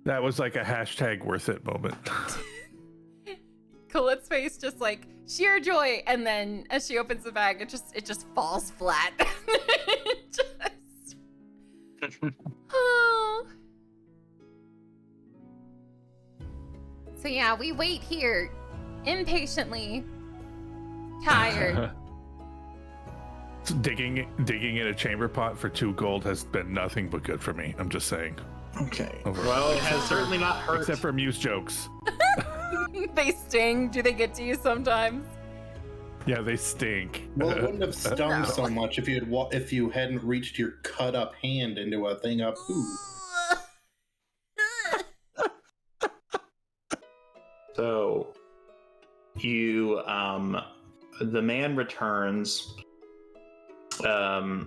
That was like a hashtag worth it moment. Colette's face just like sheer joy, and then as she opens the bag, it just falls flat. Oh. So yeah, we wait here impatiently, tired. Digging in a chamber pot for 2 gold has been nothing but good for me. I'm just saying. Okay. Overall. Well, it has certainly not hurt. Except for Muse jokes. They sting. Do they get to you sometimes? Yeah, they stink. Well, it wouldn't have stung No. so much if you hadn't reached your cut up hand into a thing of poo. So, you, the man returns, or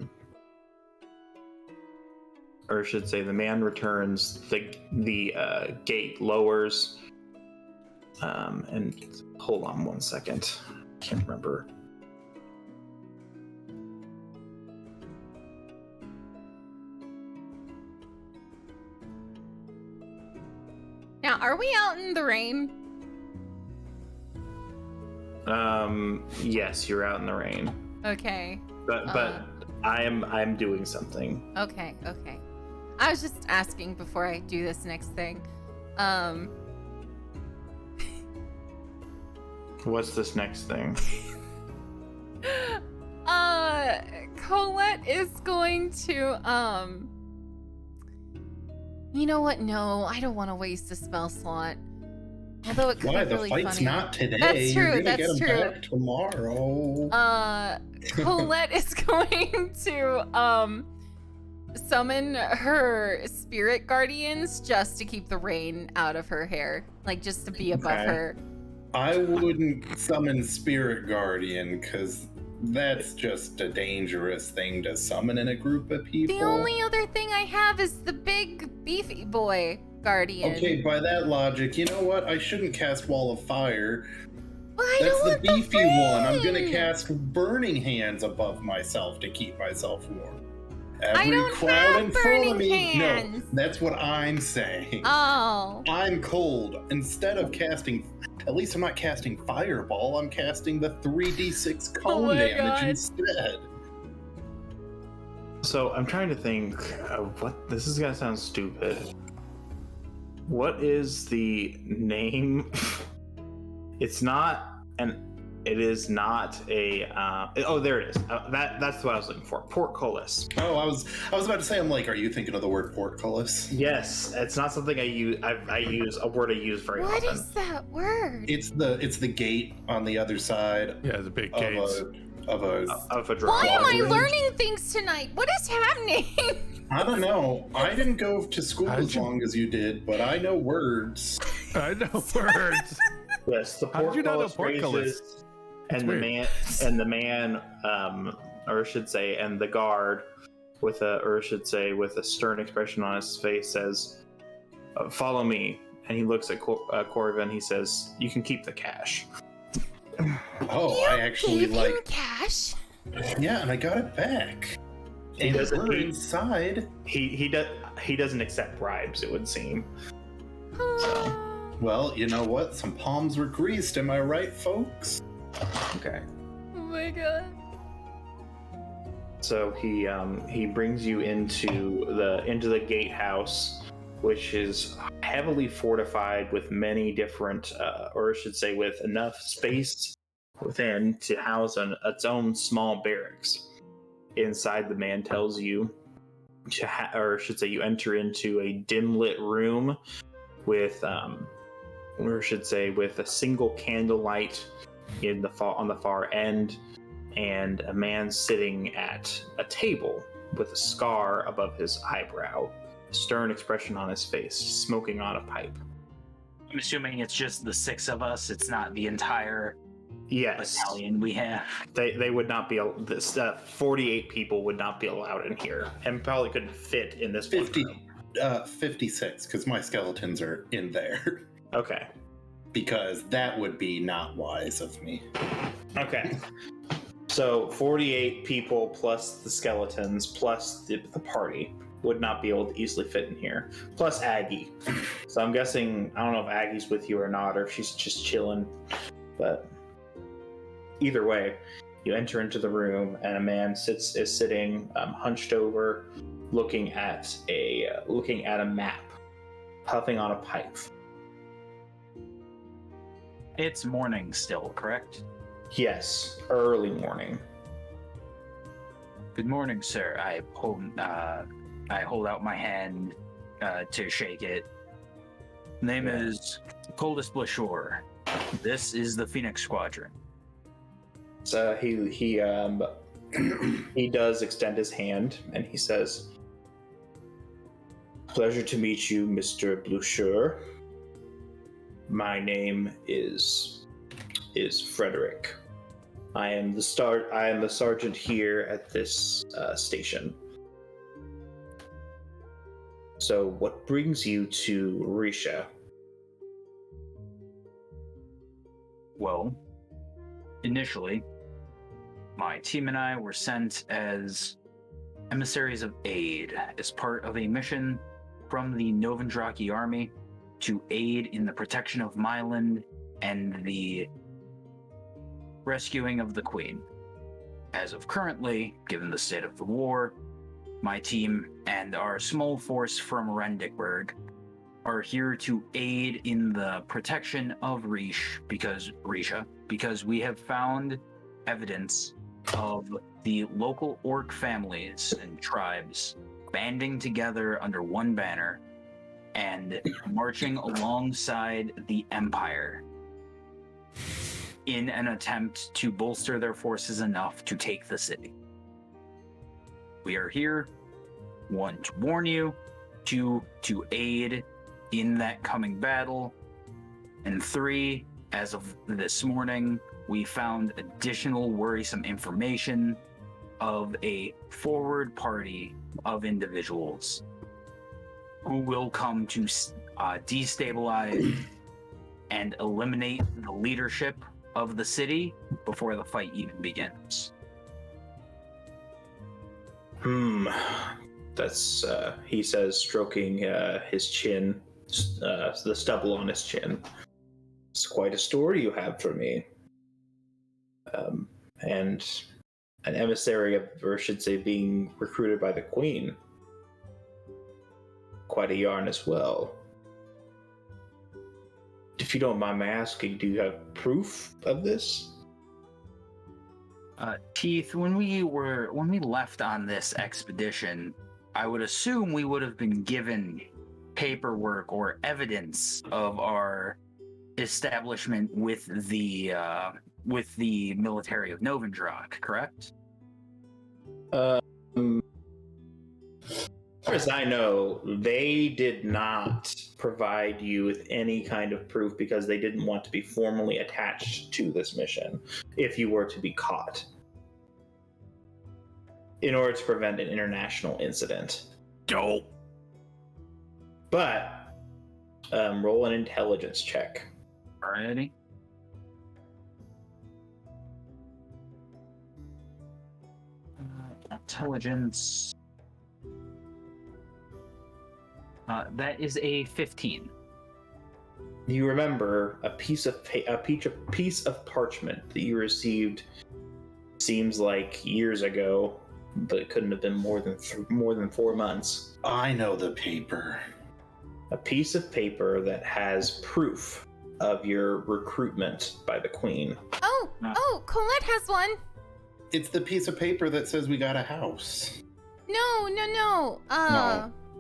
I should say, the man returns. The gate lowers, and hold on one second. Can't remember. Now, are we out in the rain? Yes, you're out in the rain, Okay. but I'm doing something. Okay. I was just asking before I do this next thing. What's this next thing? Colette is going to, you know what? No, I don't want to waste a spell slot. Although it could Why? be The really fight's funny. not today. That's true, You're gonna that's get 'em true. back tomorrow. Colette is going to, summon her spirit guardians just to keep the rain out of her hair. Like, just to be above Okay. her. I wouldn't summon Spirit Guardian because that's just a dangerous thing to summon in a group of people. The only other thing I have is the big beefy boy guardian. Okay, by that logic, you know what? I shouldn't cast Wall of Fire. Well, I That's don't the want beefy one. I'm gonna rain. cast Burning Hands above myself to keep myself warm. I don't crowd have in front of burning me. hands. No, that's what I'm saying. Oh. I'm cold. Instead of casting, at least I'm not casting Fireball. I'm casting the 3d6 Oh cone my damage God. instead. So I'm trying to think of what this is gonna sound stupid. What is the name? It's not an It is not a. Oh, there it is. That's what I was looking for. Portcullis. Oh, I was about to say. I'm like, are you thinking of the word portcullis? Yes, it's not something I use. I use a word I use very What often. is that word? It's the gate on the other side Yeah, the big of gates. of a. Of a Why am I drawbridge. learning things tonight? What is happening? I don't know. I didn't go to school How did as you- long as you did, but I know words. I know words. Yes, the How did you not know portcullis portcullis? raises, and weird. the man, or I should say, and the guard, with a stern expression on his face, says, "Follow me." And he looks at Corvin. He says, "You can keep the cash." Oh, I actually Gave him like. cash. Yeah, and I got it back. He And doesn't- we're he- inside. He doesn't accept bribes. It would seem. Well, you know what? Some palms were greased. Am I right, folks? Okay. Oh my god. So he brings you into the gatehouse, which is heavily fortified with many different, or I should say, with enough space within to house its own small barracks. Inside, the man tells you or I should say, you enter into a dim lit room with, or I should say, with a single candlelight on the far end, and a man sitting at a table with a scar above his eyebrow, a stern expression on his face, smoking on a pipe. I'm assuming it's just the 6 of us. It's not the entire Yes, battalion we have. they would not be. This 48 people would not be allowed in here, and probably couldn't fit in this 50, one room. 56, because my skeletons are in there. Okay. Because that would be not wise of me. Okay. So 48 people plus the skeletons plus the party would not be able to easily fit in here. Plus Aggie. So I'm guessing, I don't know if Aggie's with you or not, or if she's just chilling. But either way, you enter into the room and a man is sitting hunched over, looking at a map, puffing on a pipe. It's morning still, correct? Yes, early morning. Good morning, sir. I hold out my hand to shake it. Name is Coldest Blashore. This is the Phoenix Squadron. So he does extend his hand and he says, "Pleasure to meet you, Mr. Blucher. My name is Frederick. I am the sergeant here at this station. So what brings you to Risha?" Well, initially, my team and I were sent as emissaries of aid as part of a mission from the Novendraki army to aid in the protection of Myland and the rescuing of the Queen. As of currently, given the state of the war, my team and our small force from Rendikberg are here to aid in the protection of Risha because we have found evidence of the local orc families and tribes banding together under one banner and marching alongside the Empire in an attempt to bolster their forces enough to take the city. We are here, 1, to warn you, 2, to aid in that coming battle, and 3, as of this morning, we found additional worrisome information of a forward party of individuals who will come to destabilize and eliminate the leadership of the city before the fight even begins. That's, he says, stroking his chin, the stubble on his chin. It's quite a story you have for me. And an emissary of, or I should say, being recruited by the Queen. Quite a yarn as well. If you don't mind my asking, do you have proof of this? Keith, when we left on this expedition, I would assume we would have been given paperwork or evidence of our establishment with the military of Novendrak, correct? As far as I know, they did not provide you with any kind of proof because they didn't want to be formally attached to this mission if you were to be caught, in order to prevent an international incident. Go. But roll an intelligence check. Alrighty. Intelligence. That is a 15. You remember a piece of parchment that you received. Seems like years ago, but it couldn't have been more than 4 months. I know the paper. A piece of paper that has proof of your recruitment by the Queen. Oh, Colette has one. It's the piece of paper that says we got a house. No. No.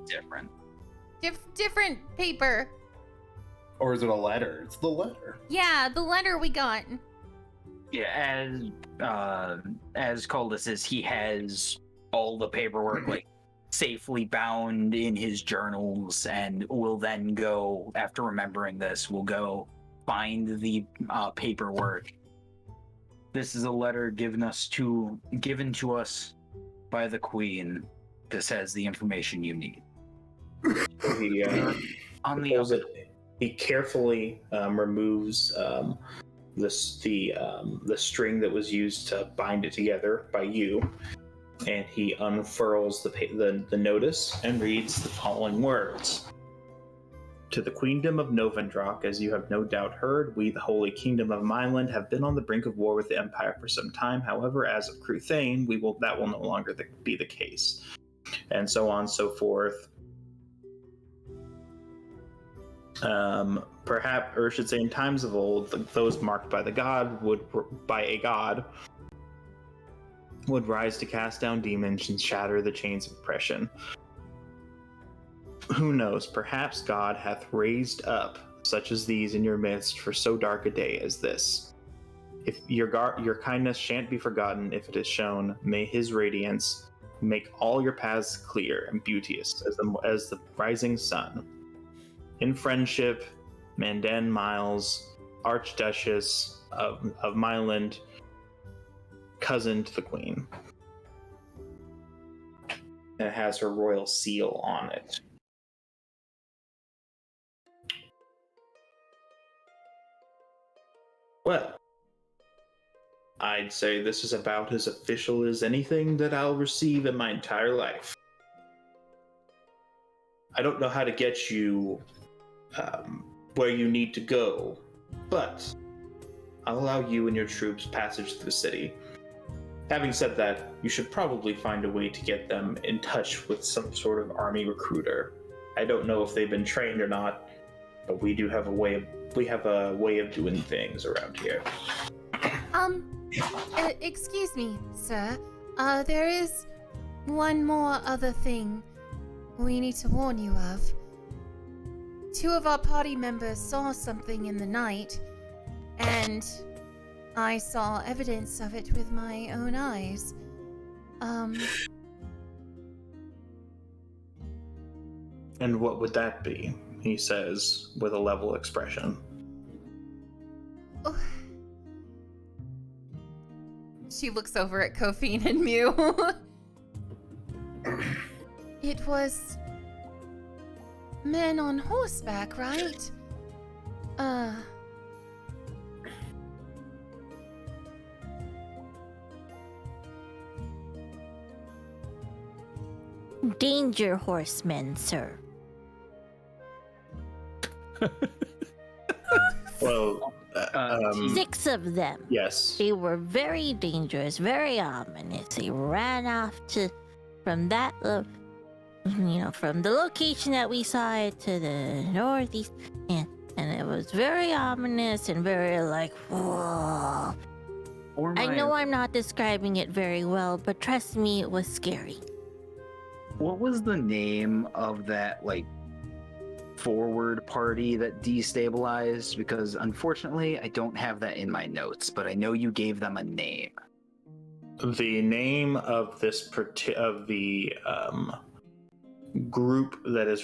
Different. Different paper. Or is it a letter? It's the letter. Yeah, the letter we got. Yeah, as Coldus says, he has all the paperwork like safely bound in his journals, and will then go, after remembering this, will go find the paperwork. This is a letter given to us by the Queen. This has the information you need. He carefully removes the string that was used to bind it together by you, and he unfurls the notice and reads the following words. To the Queendom of Novendrak, as you have no doubt heard, we, the Holy Kingdom of Myland, have been on the brink of war with the Empire for some time. However, as of Cruthane, that will no longer be the case. And so on and so forth. Perhaps, or I should say, in times of old, those marked by a god would rise to cast down demons and shatter the chains of oppression. Who knows? Perhaps God hath raised up such as these in your midst for so dark a day as this. If your kindness shan't be forgotten, if it is shown, may His radiance make all your paths clear and beauteous as the rising sun. In friendship, Mandan Miles, Archduchess of Myland, cousin to the Queen. And it has her royal seal on it. Well, I'd say this is about as official as anything that I'll receive in my entire life. I don't know how to get you where you need to go, but I'll allow you and your troops passage through the city. Having said that, you should probably find a way to get them in touch with some sort of army recruiter. I don't know if they've been trained or not, but we have a way of doing things around here. Excuse me, sir. There is one more other thing we need to warn you of. 2 of our party members saw something in the night, and I saw evidence of it with my own eyes. And what would that be? He says with a level expression. Oh. She looks over at Kofine and Mew. It was men on horseback, right? Danger horsemen, sir. Well, 6 of them. yes. They were very dangerous, very ominous. They ran off from the location that we saw it to the northeast, and it was very ominous and very like, whoa. I know I'm not describing it very well, but trust me, it was scary. What was the name of that, like, forward party that destabilized? Because unfortunately, I don't have that in my notes, but I know you gave them a name. The name of this of the group that is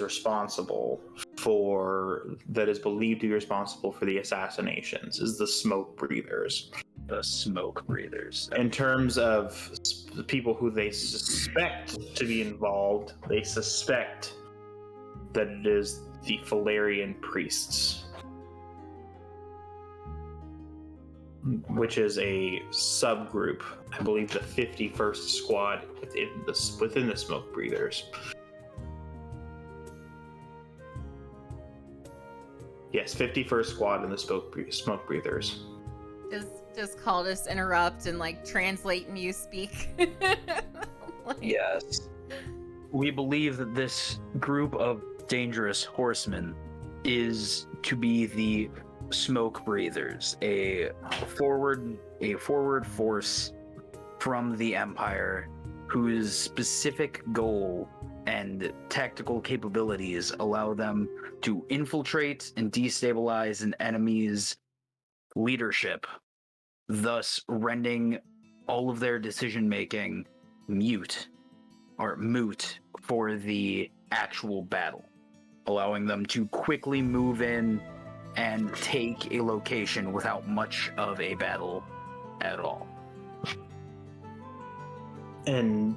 believed to be responsible for the assassinations is the Smoke Breathers. The Smoke Breathers. In terms of the people who they suspect to be involved, they suspect that it is the Falarian priests, which is a subgroup, I believe, the 51st Squad within the Smoke Breathers. Yes, 51st Squad in the Smoke Breathers. Does Caldas interrupt and like translate Mew speak? Yes. We believe that this group of dangerous horsemen is to be the Smoke Breathers, a forward force from the Empire whose specific goal and tactical capabilities allow them to infiltrate and destabilize an enemy's leadership, thus rendering all of their decision-making moot for the actual battle, allowing them to quickly move in and take a location without much of a battle at all. And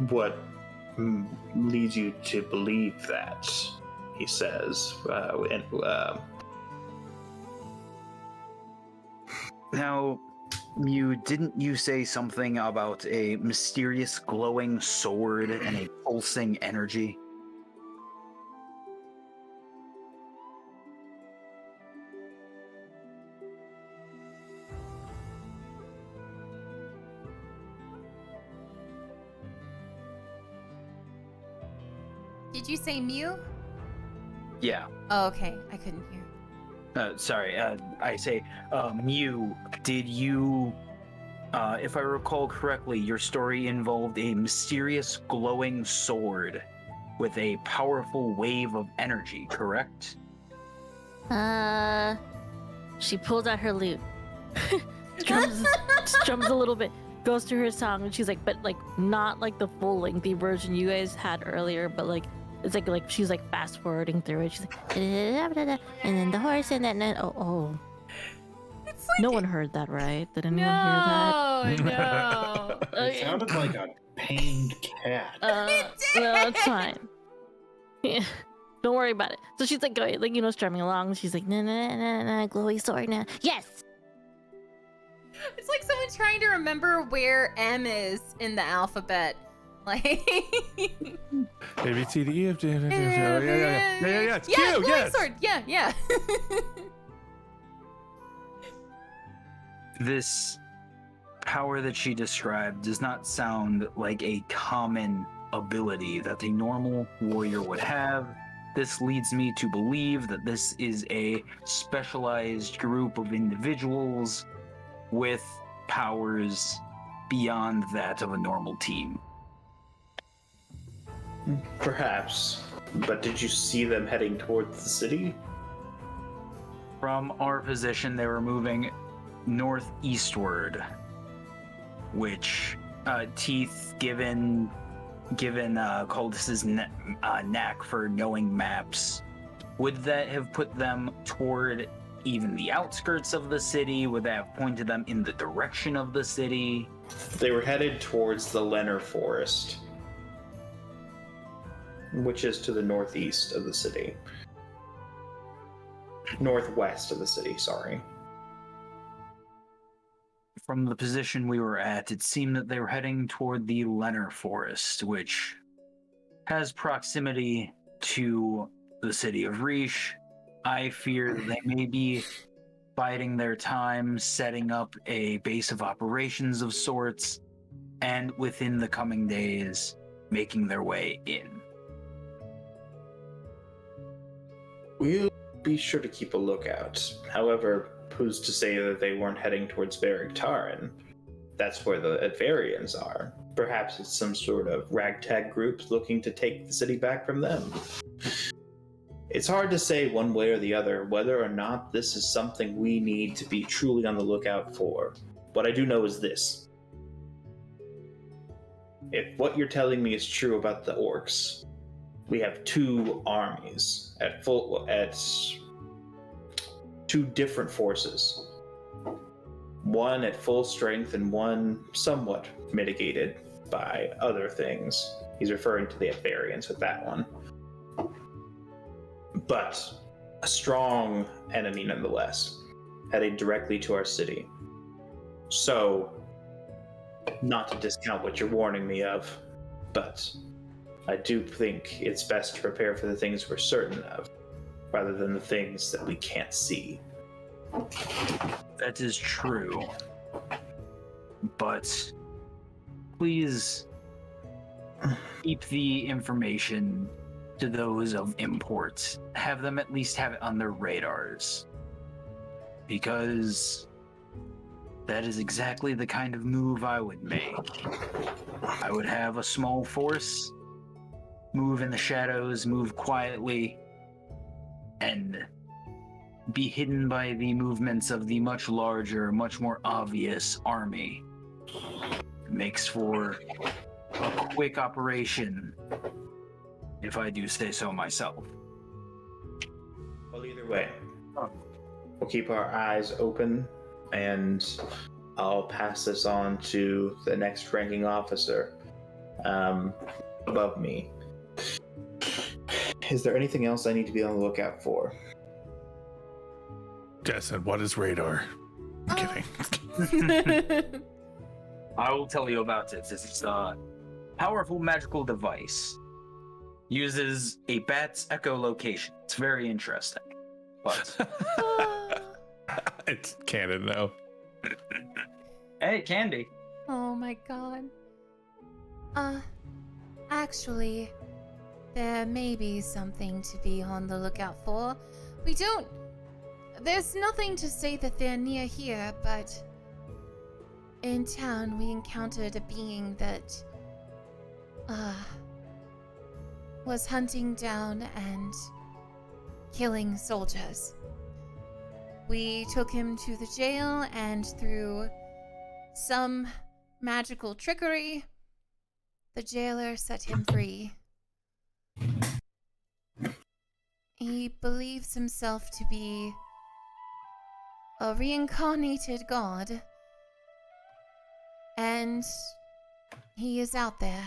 what leads you to believe that? He says, Now, didn't you say something about a mysterious glowing sword and a pulsing energy? Did you say Mew? Yeah. Oh, okay. I couldn't hear. Sorry, I say, Mew, did you, if I recall correctly, your story involved a mysterious glowing sword with a powerful wave of energy, correct? She pulls out her lute, strums a little bit, goes through her song, and she's like, but like not like the full lengthy version you guys had earlier, but like it's like she's like fast forwarding through it. She's like, and then the horse and then oh. It's like No one heard that, right? Did anyone hear that? No. It sounded like a pained cat. No, it's fine. Yeah. Don't worry about it. So she's like going, like, strumming along. She's like, na glowy sword now. Yes. It's like someone trying to remember where M is in the alphabet. Like A, B, C, D, E, F, G, H, I, J, K, L, M, N, O, P, Q, R, S, T, U, V, W, X, Y, Z. Yeah, glowing yes. sword. Yeah. This power that she described does not sound like a common ability that a normal warrior would have. This leads me to believe that this is a specialized group of individuals with powers beyond that of a normal team. perhaps. But did you see them heading towards the city? From our position, they were moving northeastward, which Teeth, given Cultis's knack for knowing maps, would that have put them toward even the outskirts of the city? Would that have pointed them in the direction of the city? They were headed towards the Lenner Forest, which is to the northeast of the city. Northwest of the city, sorry. From the position we were at, it seemed that they were heading toward the Lenner Forest, which has proximity to the city of Riche. I fear that they may be biding their time, setting up a base of operations of sorts, and within the coming days, making their way in. We'll be sure to keep a lookout. However, who's to say that they weren't heading towards Barrick-Taran? That's where the Advarians are. Perhaps it's some sort of ragtag group looking to take the city back from them. It's hard to say one way or the other whether or not this is something we need to be truly on the lookout for. What I do know is this. If what you're telling me is true about the orcs, we have two armies at two different forces. One at full strength and one somewhat mitigated by other things. He's referring to the Advarians with that one. But a strong enemy nonetheless, heading directly to our city. So, not to discount what you're warning me of, but I do think it's best to prepare for the things we're certain of, rather than the things that we can't see. That is true. But please keep the information to those of import. Have them at least have it on their radars. Because that is exactly the kind of move I would make. I would have a small force, move in the shadows, move quietly, and be hidden by the movements of the much larger, much more obvious army. It makes for a quick operation, if I do say so myself. Well, either way, we'll keep our eyes open, and I'll pass this on to the next ranking officer above me. Is there anything else I need to be on the lookout for? Destin, what is radar? I'm kidding. I will tell you about it. It's a powerful magical device. Uses a bat's echolocation. It's very interesting. But It's canon, though. hey, it can be. Oh my god. Actually, there may be something to be on the lookout for. There's nothing to say that they're near here, but in town we encountered a being that, was hunting down and killing soldiers. We took him to the jail, and through some magical trickery, the jailer set him free. He believes himself to be a reincarnated god, and he is out there.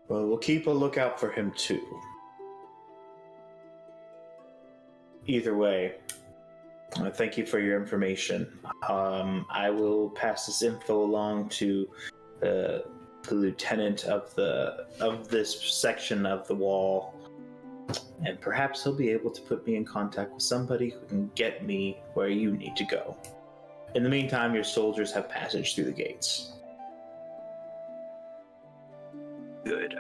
Well, we'll keep a lookout for him too. Either way, thank you for your information. I will pass this info along to the lieutenant of this section of the wall, and perhaps he'll be able to put me in contact with somebody who can get me where you need to go. In the meantime, your soldiers have passage through the gates. Good.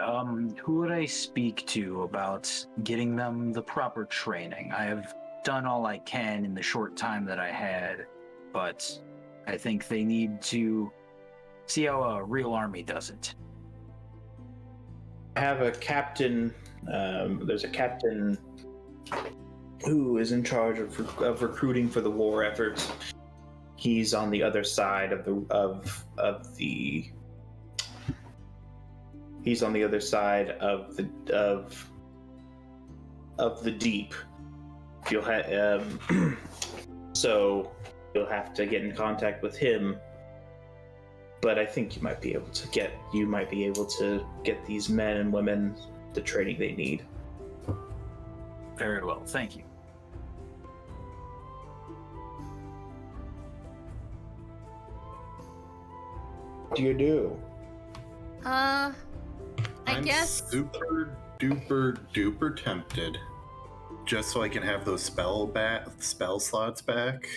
Who would I speak to about getting them the proper training? I have done all I can in the short time that I had, but I think they need to see how a real army does it. I have a captain. There's a captain who is in charge of recruiting for the war effort. He's on the other side of the He's on the other side of the deep. So you'll have to get in contact with him. But I think you might be able to get these men and women the training they need. Very well, thank you. What do you do? I'm guess. super duper tempted, just so I can have those spell slots back,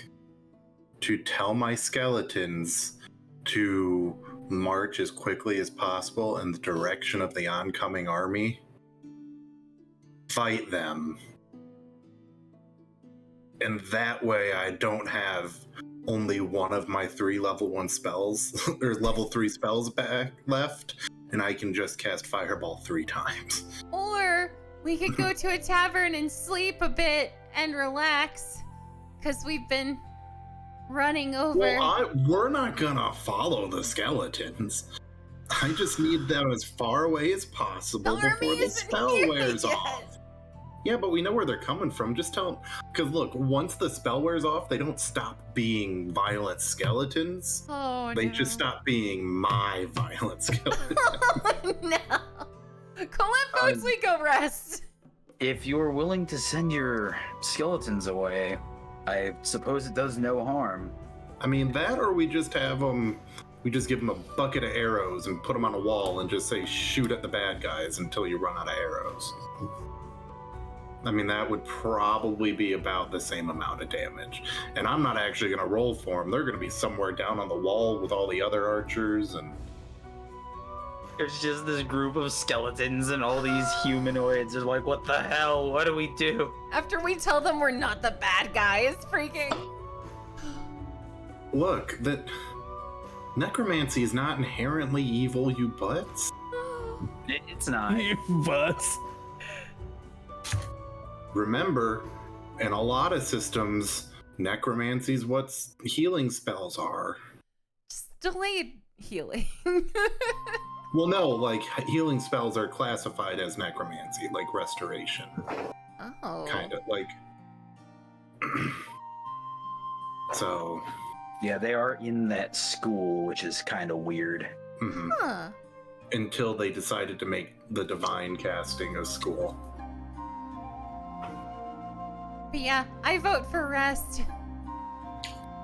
to tell my skeletons to march as quickly as possible in the direction of the oncoming army, fight them, and that way I don't have only one of my 3 level 1 spells, or level 3 spells back left, and I can just cast Fireball 3 times. Or we could go to a tavern and sleep a bit and relax, because we've been running over. Well, we're not gonna follow the skeletons. I just need them as far away as possible before the spell wears off. Yeah, but we know where they're coming from. Just tell them. Because look, once the spell wears off, they don't stop being violent skeletons. Oh, They no. just stop being my violent skeletons. Oh, no. Calypso, we go rest. If you're willing to send your skeletons away, I suppose it does no harm. I mean, that or we just have them. We just give them a bucket of arrows and put them on a wall and just say, shoot at the bad guys until you run out of arrows. I mean, that would probably be about the same amount of damage. And I'm not actually going to roll for them. They're going to be somewhere down on the wall with all the other archers. And There's just this group of skeletons and all these humanoids. They're like, what the hell? What do we do? After we tell them we're not the bad guys, freaking. look, that necromancy is not inherently evil, you butts. It's not. You butts. Remember, in a lot of systems, necromancy is what healing spells are. Just delayed healing. Well, no, like healing spells are classified as necromancy, like restoration. Oh. Kind of like. So. Yeah, they are in that school, which is kind of weird. Mm-hmm. Huh. Until they decided to make the divine casting a school. But yeah, I vote for rest.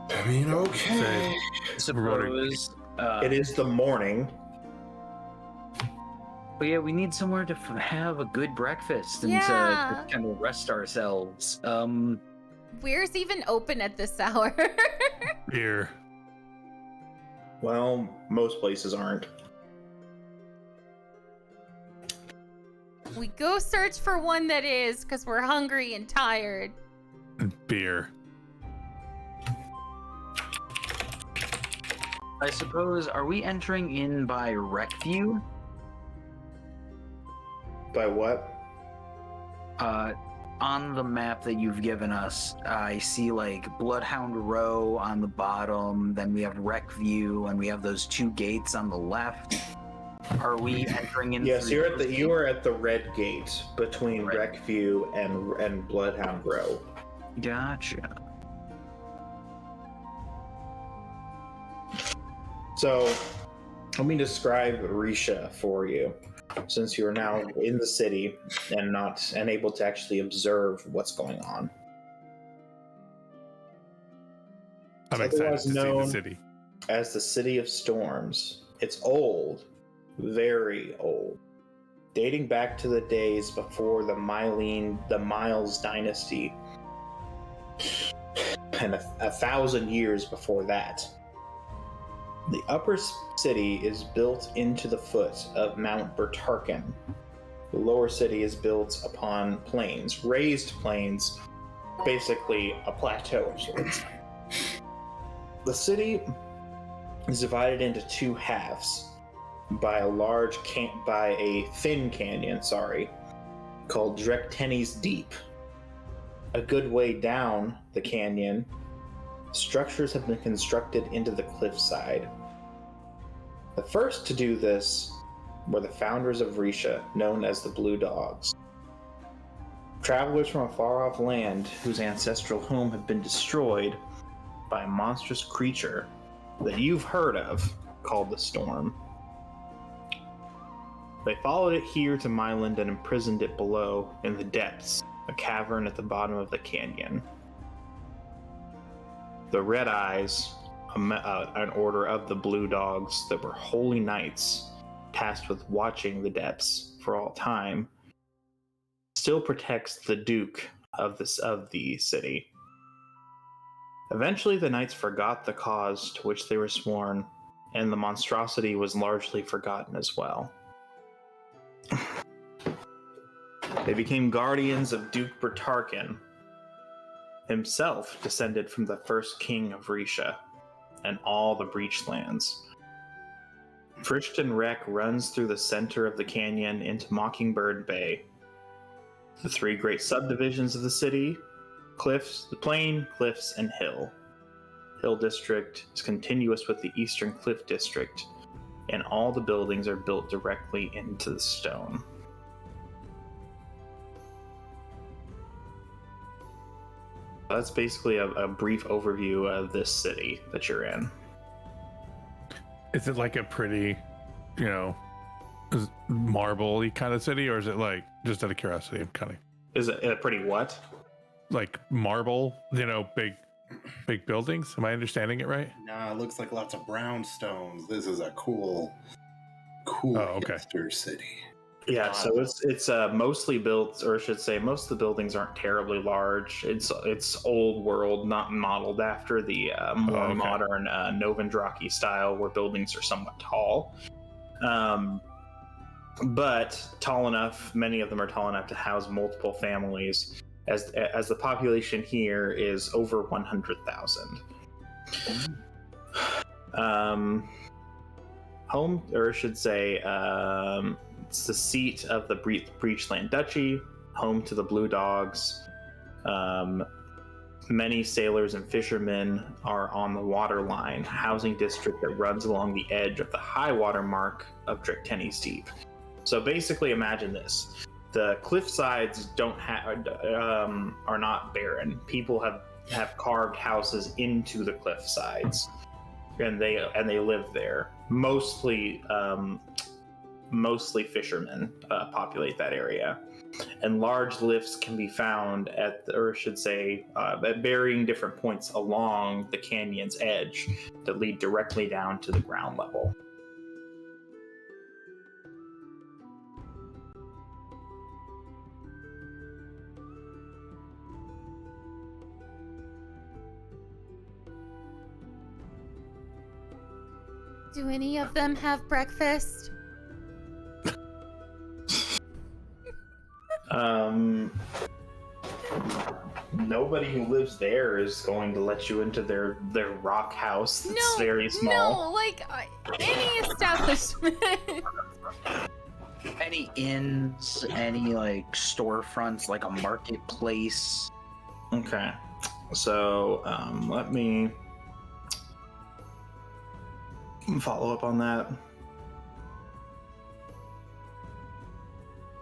I mean, okay. Suppose. It is the morning. But yeah, we need somewhere to have a good breakfast and Yeah. to kind of rest ourselves. Where's even open at this hour? Here. Well, most places aren't. We go search for one that is, because we're hungry and tired. Beer. I suppose, are we entering in by rec view? By what? On the map that you've given us, I see like Bloodhound Row on the bottom, then we have rec view, and we have those two gates on the left. Are we entering in? Yes, through you're at those the gates? you are at the red gate between Red. Wreckview and Bloodhound Row. Gotcha. So, let me describe Risha for you, since you are now in the city and able to actually observe what's going on. I'm It's excited otherwise to see the known city. as the City of Storms. It's old, very old, dating back to the days before the Miles dynasty, and a 1,000 years before that. The upper city is built into the foot of Mount Bertarkan. The lower city is built upon plains, raised plains, basically a plateau of sorts. The city is divided into two halves by a thin canyon, called Drektenny's Deep. A good way down the canyon, structures have been constructed into the cliffside. The first to do this were the founders of Risha, known as the Blue Dogs. Travelers from a far-off land whose ancestral home had been destroyed by a monstrous creature that you've heard of called the Storm. They followed it here to Myland and imprisoned it below in the depths, a cavern at the bottom of the canyon. The Red Eyes, an order of the Blue Dogs that were holy knights tasked with watching the depths for all time, still protects the Duke of the city. Eventually, the knights forgot the cause to which they were sworn, and the monstrosity was largely forgotten as well. They became guardians of Duke Bertarkan, himself descended from the first king of Risha and all the Breachlands. Frishton Wreck runs through the center of the canyon into Mockingbird Bay. The three great subdivisions of the city, Cliffs, the Plain, Cliffs, and Hill. Hill District is continuous with the Eastern Cliff District, and all the buildings are built directly into the stone. That's basically a brief overview of this city that you're in. Is it like a pretty, marble-y kind of city, or is it like, just out of curiosity, I'm kind of... Is it a pretty what? Like marble, big buildings? Am I understanding it right? Nah, it looks like lots of brownstones. This is a cool okay. hipster city. Yeah, so it's mostly built, or I should say, most of the buildings aren't terribly large. It's old world, not modeled after the more modern Novendraki style, where buildings are somewhat tall, but tall enough. Many of them are tall enough to house multiple families, as the population here is over 100,000. Home, or I should say, it's the seat of the Breachland Duchy, home to the Blue Dogs. Many sailors and fishermen are on the waterline, housing district that runs along the edge of the high water mark of Drictenny's Deep. So basically, imagine this: the cliff sides are not barren. People have carved houses into the cliff sides, and they live there. Mostly fishermen populate that area, and large lifts can be found at varying different points along the canyon's edge that lead directly down to the ground level. Do any of them have breakfast? Nobody who lives there is going to let you into their rock house that's very small. No, like any establishment. Any inns, any like storefronts, like a marketplace. Okay, so let me follow up on that.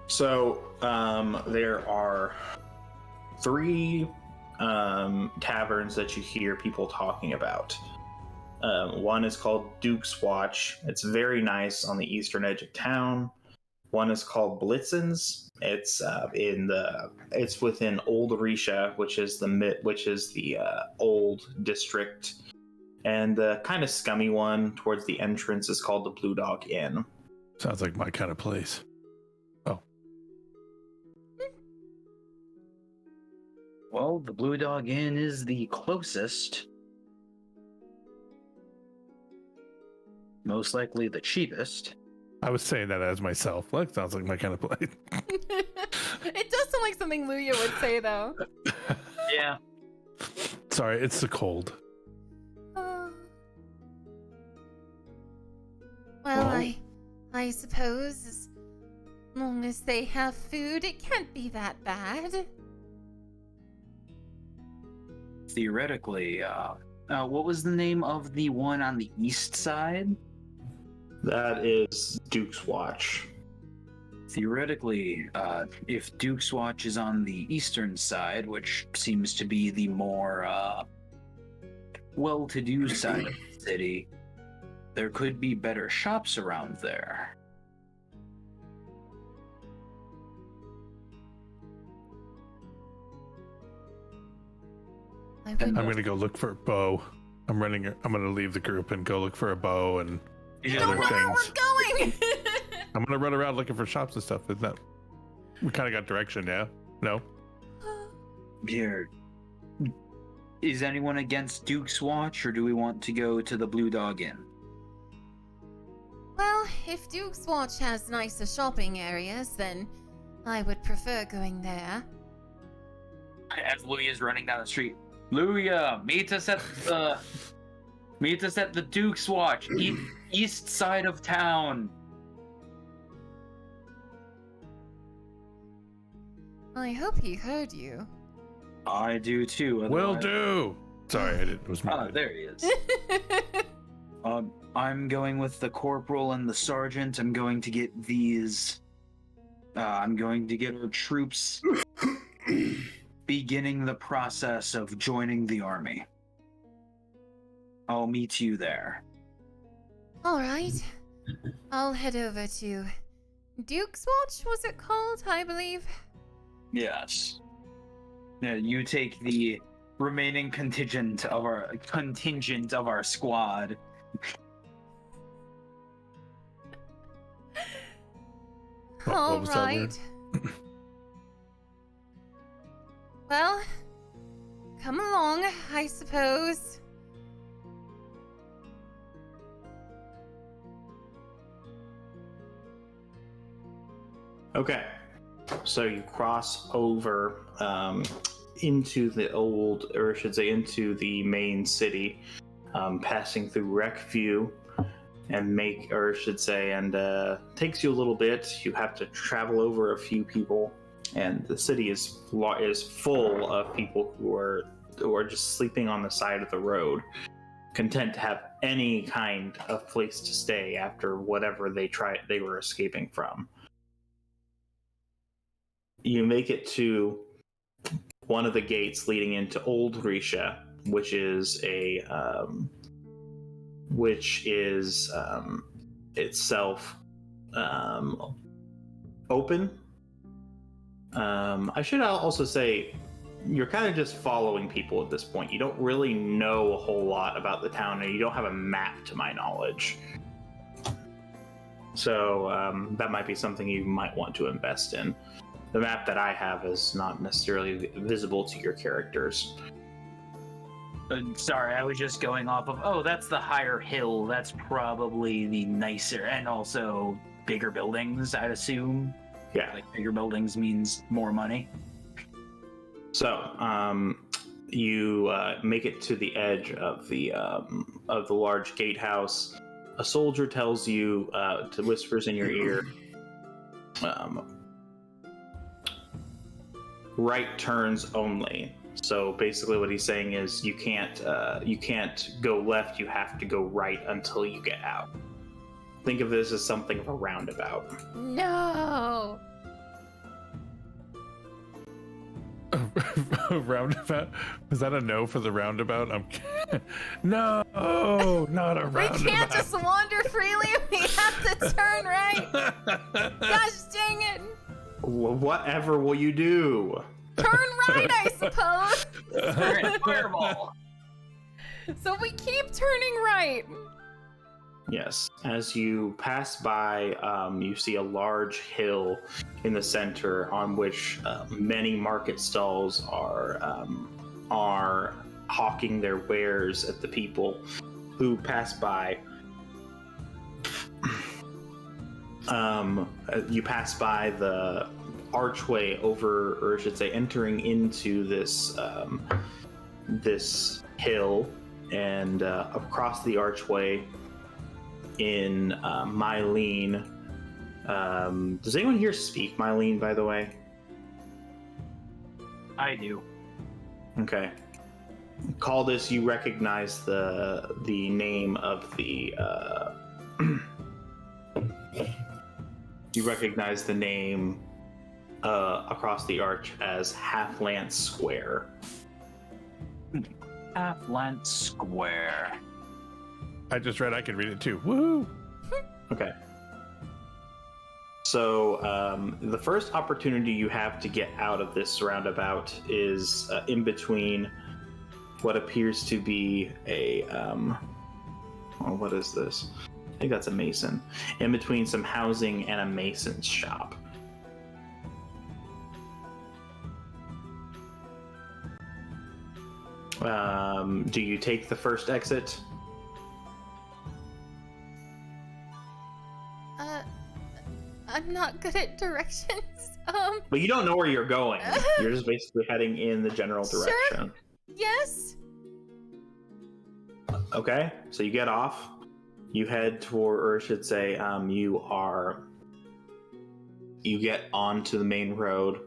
So there are 3 taverns that you hear people talking about. One is called Duke's Watch. It's very nice on the eastern edge of town. One is called Blitzen's. It's within Old Risha, which is the old district. And the kind of scummy one towards the entrance is called the Blue Dog Inn. Sounds like my kind of place. Well, the Blue Dog Inn is the closest. Most likely the cheapest. I was saying that as myself. That sounds like my kind of place. It does sound like something Luya would say, though. Yeah. Sorry, it's the cold. Well, I suppose as long as they have food, it can't be that bad. Theoretically, what was the name of the one on the east side? That is Duke's Watch. Theoretically, if Duke's Watch is on the eastern side, which seems to be the more well-to-do side of the city, there could be better shops around there. I'm gonna go look for a bow. I'm gonna leave the group and go look for a bow and I other don't know where things. we're going! I'm gonna run around looking for shops and stuff. Isn't that? We kind of got direction, yeah? No? Here. Is anyone against Duke's Watch, or do we want to go to the Blue Dog Inn? Well, if Duke's Watch has nicer shopping areas, then I would prefer going there. As Luya is running down the street. Luya, meet us at the Duke's Watch, east side of town. Well, I hope he heard you. I do too. Will otherwise- do. Sorry, it was Ah, muted. there he is. I'm going with the corporal and the sergeant. I'm going to get these. I'm going to get our troops beginning the process of joining the army. I'll meet you there. All right. I'll head over to Duke's Watch, was it called, I believe? Yes. Yeah, you take the remaining contingent of our squad. What All was that word? right. Well, come along, I suppose. Okay, so you cross over into the old, or I should say, into the main city, passing through Wreckview, and takes you a little bit. You have to travel over a few people, and the city is full of people who are just sleeping on the side of the road, content to have any kind of place to stay after whatever they were escaping from. You make it to one of the gates leading into Old Risha, which is itself open. I should also say you're kind of just following people at this point. You don't really know a whole lot about the town, and you don't have a map, to my knowledge. So that might be something you might want to invest in. The map that I have is not necessarily visible to your characters. Sorry, I was just going off of, that's the higher hill. That's probably the nicer and also bigger buildings, I'd assume. Yeah. Like bigger buildings means more money. So, you make it to the edge of the large gatehouse. A soldier tells you, whispers in your ear, right turns only. So basically what he's saying is you can't go left, you have to go right until you get out. Think of this as something of a roundabout. No. Roundabout? Was that a no for the roundabout? No, not a roundabout. We can't just wander freely. We have to turn right. Gosh dang it. Whatever will you do? Turn right, I suppose. Fireball. So we keep turning right. Yes. As you pass by, you see a large hill in the center on which many market stalls are hawking their wares at the people who pass by. You pass by the archway over, or I should say, entering into this hill, and across the archway in Mylene. Does anyone here speak Mylene, by the way? I do. Okay. Caldus, you recognize the name of the you recognize the name across the arch as Half-Lance Square. Half-Lance Square. I just read I could read it too. Woohoo! Okay. So the first opportunity you have to get out of this roundabout is in between what appears to be a what is this? I think that's a mason. In between some housing and a mason's shop. Do you take the first exit? I'm not good at directions. But you don't know where you're going. You're just basically heading in the general direction. Sure. Yes. Okay, so you get off. You head toward, or I should say, you get onto the main road.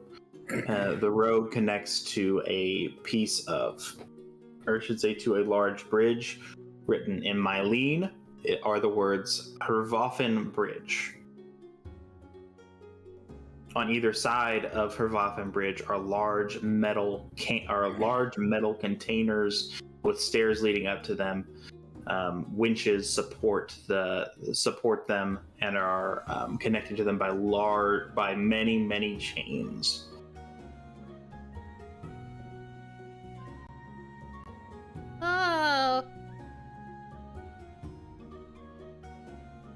The road connects to a piece of, or I should say, to a large bridge. Written in Mylene are the words Hervoffen Bridge. On either side of Hervoffen Bridge are large metal containers with stairs leading up to them. Winches support them and are connected to them by many chains. Oh.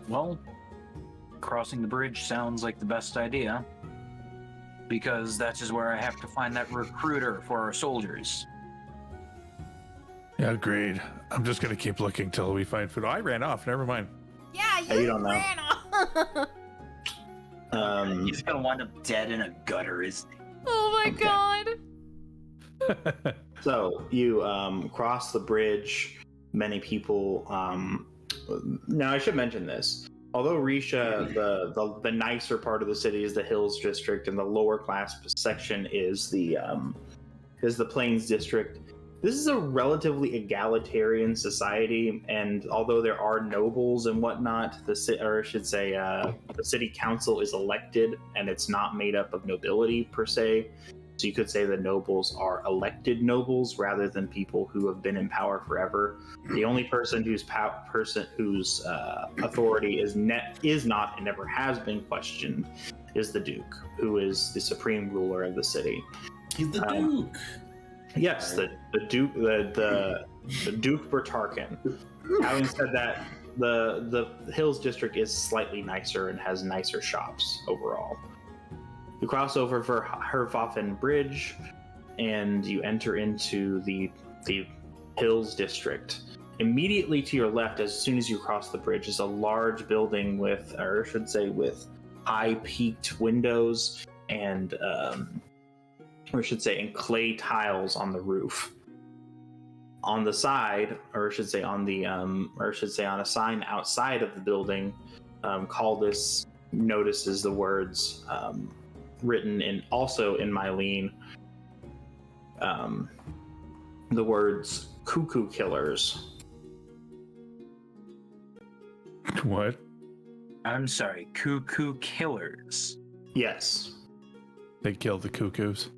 Well, crossing the bridge sounds like the best idea, because that is where I have to find that recruiter for our soldiers. Yeah, agreed. I'm just gonna keep looking till we find food. Oh, I ran off. Never mind. Yeah, You don't know. ran off. He's gonna wind up dead in a gutter, isn't he? Oh my god. So you cross the bridge. Many people. Now I should mention this. Although Risha, the nicer part of the city is the Hills District, and the lower class section is the Plains District. This is a relatively egalitarian society, and although there are nobles and whatnot, the city council is elected, and it's not made up of nobility per se. So you could say the nobles are elected nobles rather than people who have been in power forever. The only person whose authority is not and never has been questioned is the Duke, who is the supreme ruler of the city. He's the Duke. Yes, the Duke, the Duke Bertarkin. Having said that, the Hills District is slightly nicer and has nicer shops overall. You cross over for Hervoffen Bridge, and you enter into the Hills District. Immediately to your left, as soon as you cross the bridge, is a large building with high-peaked windows and, and clay tiles on the roof. On the side, on a sign outside of the building, Caldus notices the words written also in Mylene, the words "cuckoo killers." What? I'm sorry, cuckoo killers. Yes. They kill the cuckoos.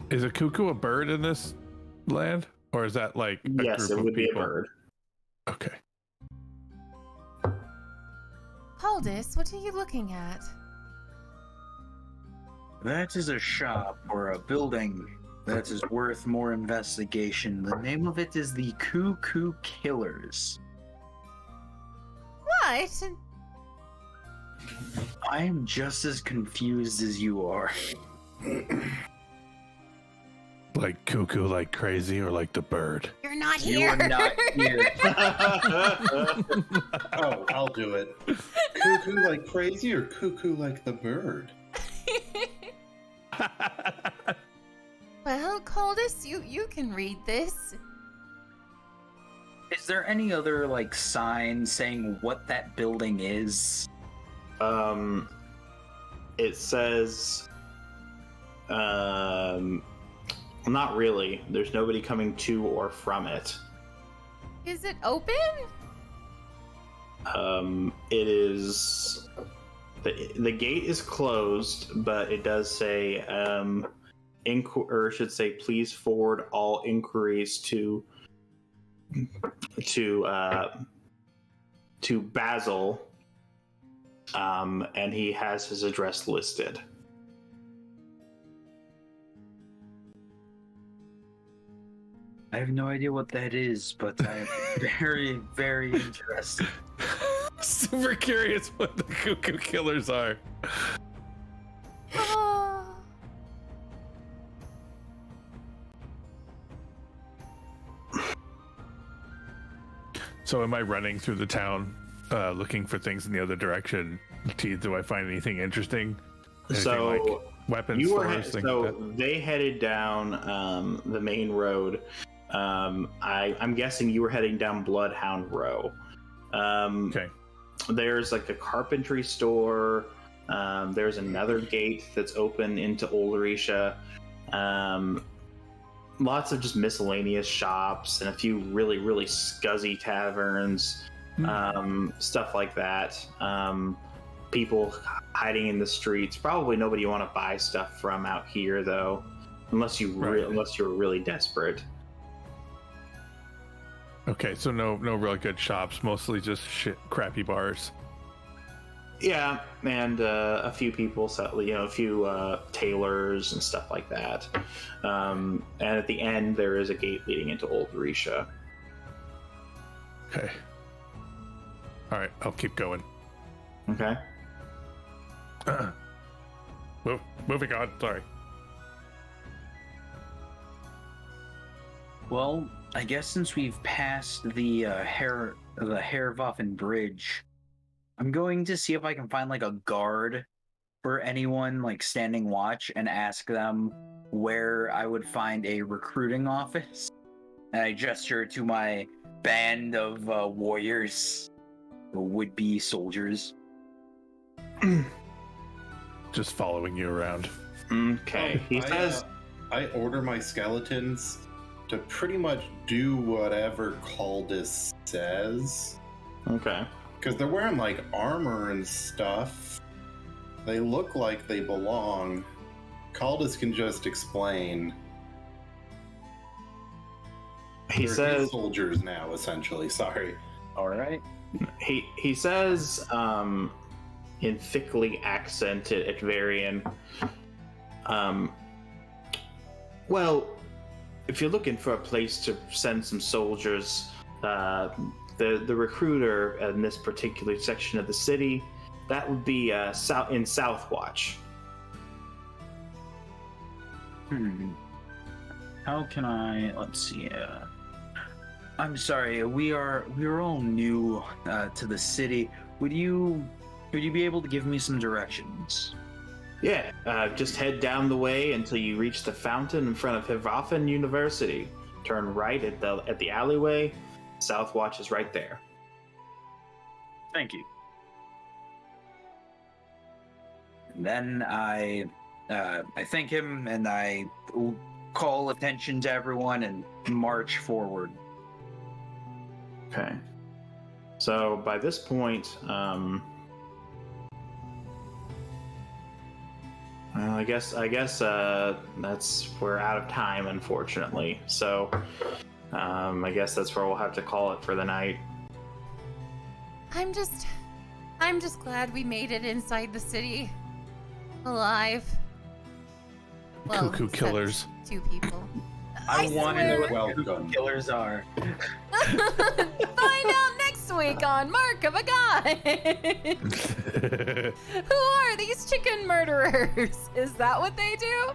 Is a cuckoo a bird in this land, or is that like a Yes, group it would of be a people? bird. Okay. Aldous, what are you looking at? That is a shop or a building that is worth more investigation. The name of it is the Cuckoo Killers. What? I am just as confused as you are. Like cuckoo, like crazy, or like the bird? You're not You here. are not here. Oh, I'll do it. Cuckoo like crazy or cuckoo like the bird? Well, Caldus, you can read this. Is there any other sign saying what that building is? It says, not really. There's nobody coming to or from it. Is it open? It is. The gate is closed, but it does say, please forward all inquiries to Basil, and he has his address listed. I have no idea what that is, but I'm very, very interested. Super curious what the cuckoo killers are. Oh. So am I running through the town looking for things in the other direction? Do I find anything interesting? Anything So like weapons you were stores, things so like that? they headed down the main road. I'm guessing you were heading down Bloodhound Row. Okay. There's like a carpentry store. There's another gate that's open into Ulrisha. Lots of just miscellaneous shops and a few really, really scuzzy taverns, stuff like that. People hiding in the streets. Probably nobody you want to buy stuff from out here, though, unless you unless you're really desperate. Okay, so no really good shops, mostly just crappy bars. Yeah, and a few people, a few tailors and stuff like that. And at the end, there is a gate leading into Old Risha. Okay. All right, I'll keep going. Okay. Moving on. Sorry. Well, I guess since we've passed the Herrwaffen Bridge, I'm going to see if I can find like a guard for anyone like standing watch and ask them where I would find a recruiting office. And I gesture to my band of warriors, would-be soldiers. Just following you around. Okay. He says, I order my skeletons to pretty much do whatever Caldus says. okay. Because they're wearing like armor and stuff. They look like they belong. Caldus can just explain. He They're says, his soldiers now, essentially. Sorry. All right. he says, in thickly accented Atvarian, well, if you're looking for a place to send some soldiers, the recruiter in this particular section of the city, that would be in Southwatch. How can I? Let's see. I'm sorry. We're all new to the city. Could you be able to give me some directions? Yeah, just head down the way until you reach the fountain in front of Herrwaffen University. Turn right at the alleyway. Southwatch is right there. Thank you. And then I thank him and I call attention to everyone and march forward. Okay. So by this point, I guess that's we're out of time, unfortunately. So I guess that's where we'll have to call it for the night. I'm just glad we made it inside the city, alive. Well, Cuckoo except killers. 2 people. I want to know what Welcome. killers are. Find out next week on Mark of a God. Who are these chicken murderers? Is that what they do?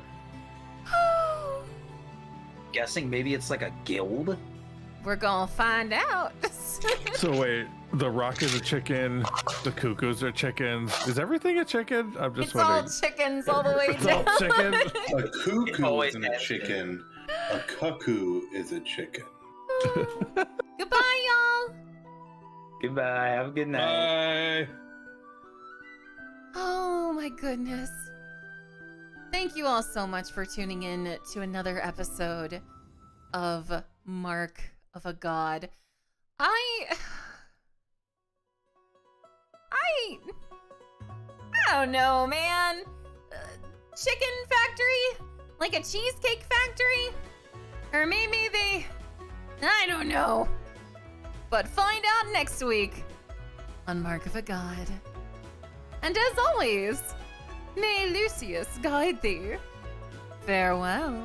Guessing maybe it's like a guild. We're gonna find out. So wait, the rock is a chicken, the cuckoos are chickens. Is everything a chicken? I'm just It's wondering. all chickens all the way It's down. all chicken? A cuckoo always isn't a has been. chicken. A cuckoo is a chicken. Goodbye, y'all. Goodbye. Have a good night. Bye. Oh my goodness. Thank you all so much for tuning in to another episode of Mark of a God. I don't know, man. Chicken factory? Like a cheesecake factory? Or maybe I don't know. But find out next week on Mark of a God. And as always, may Lucius guide thee. Farewell.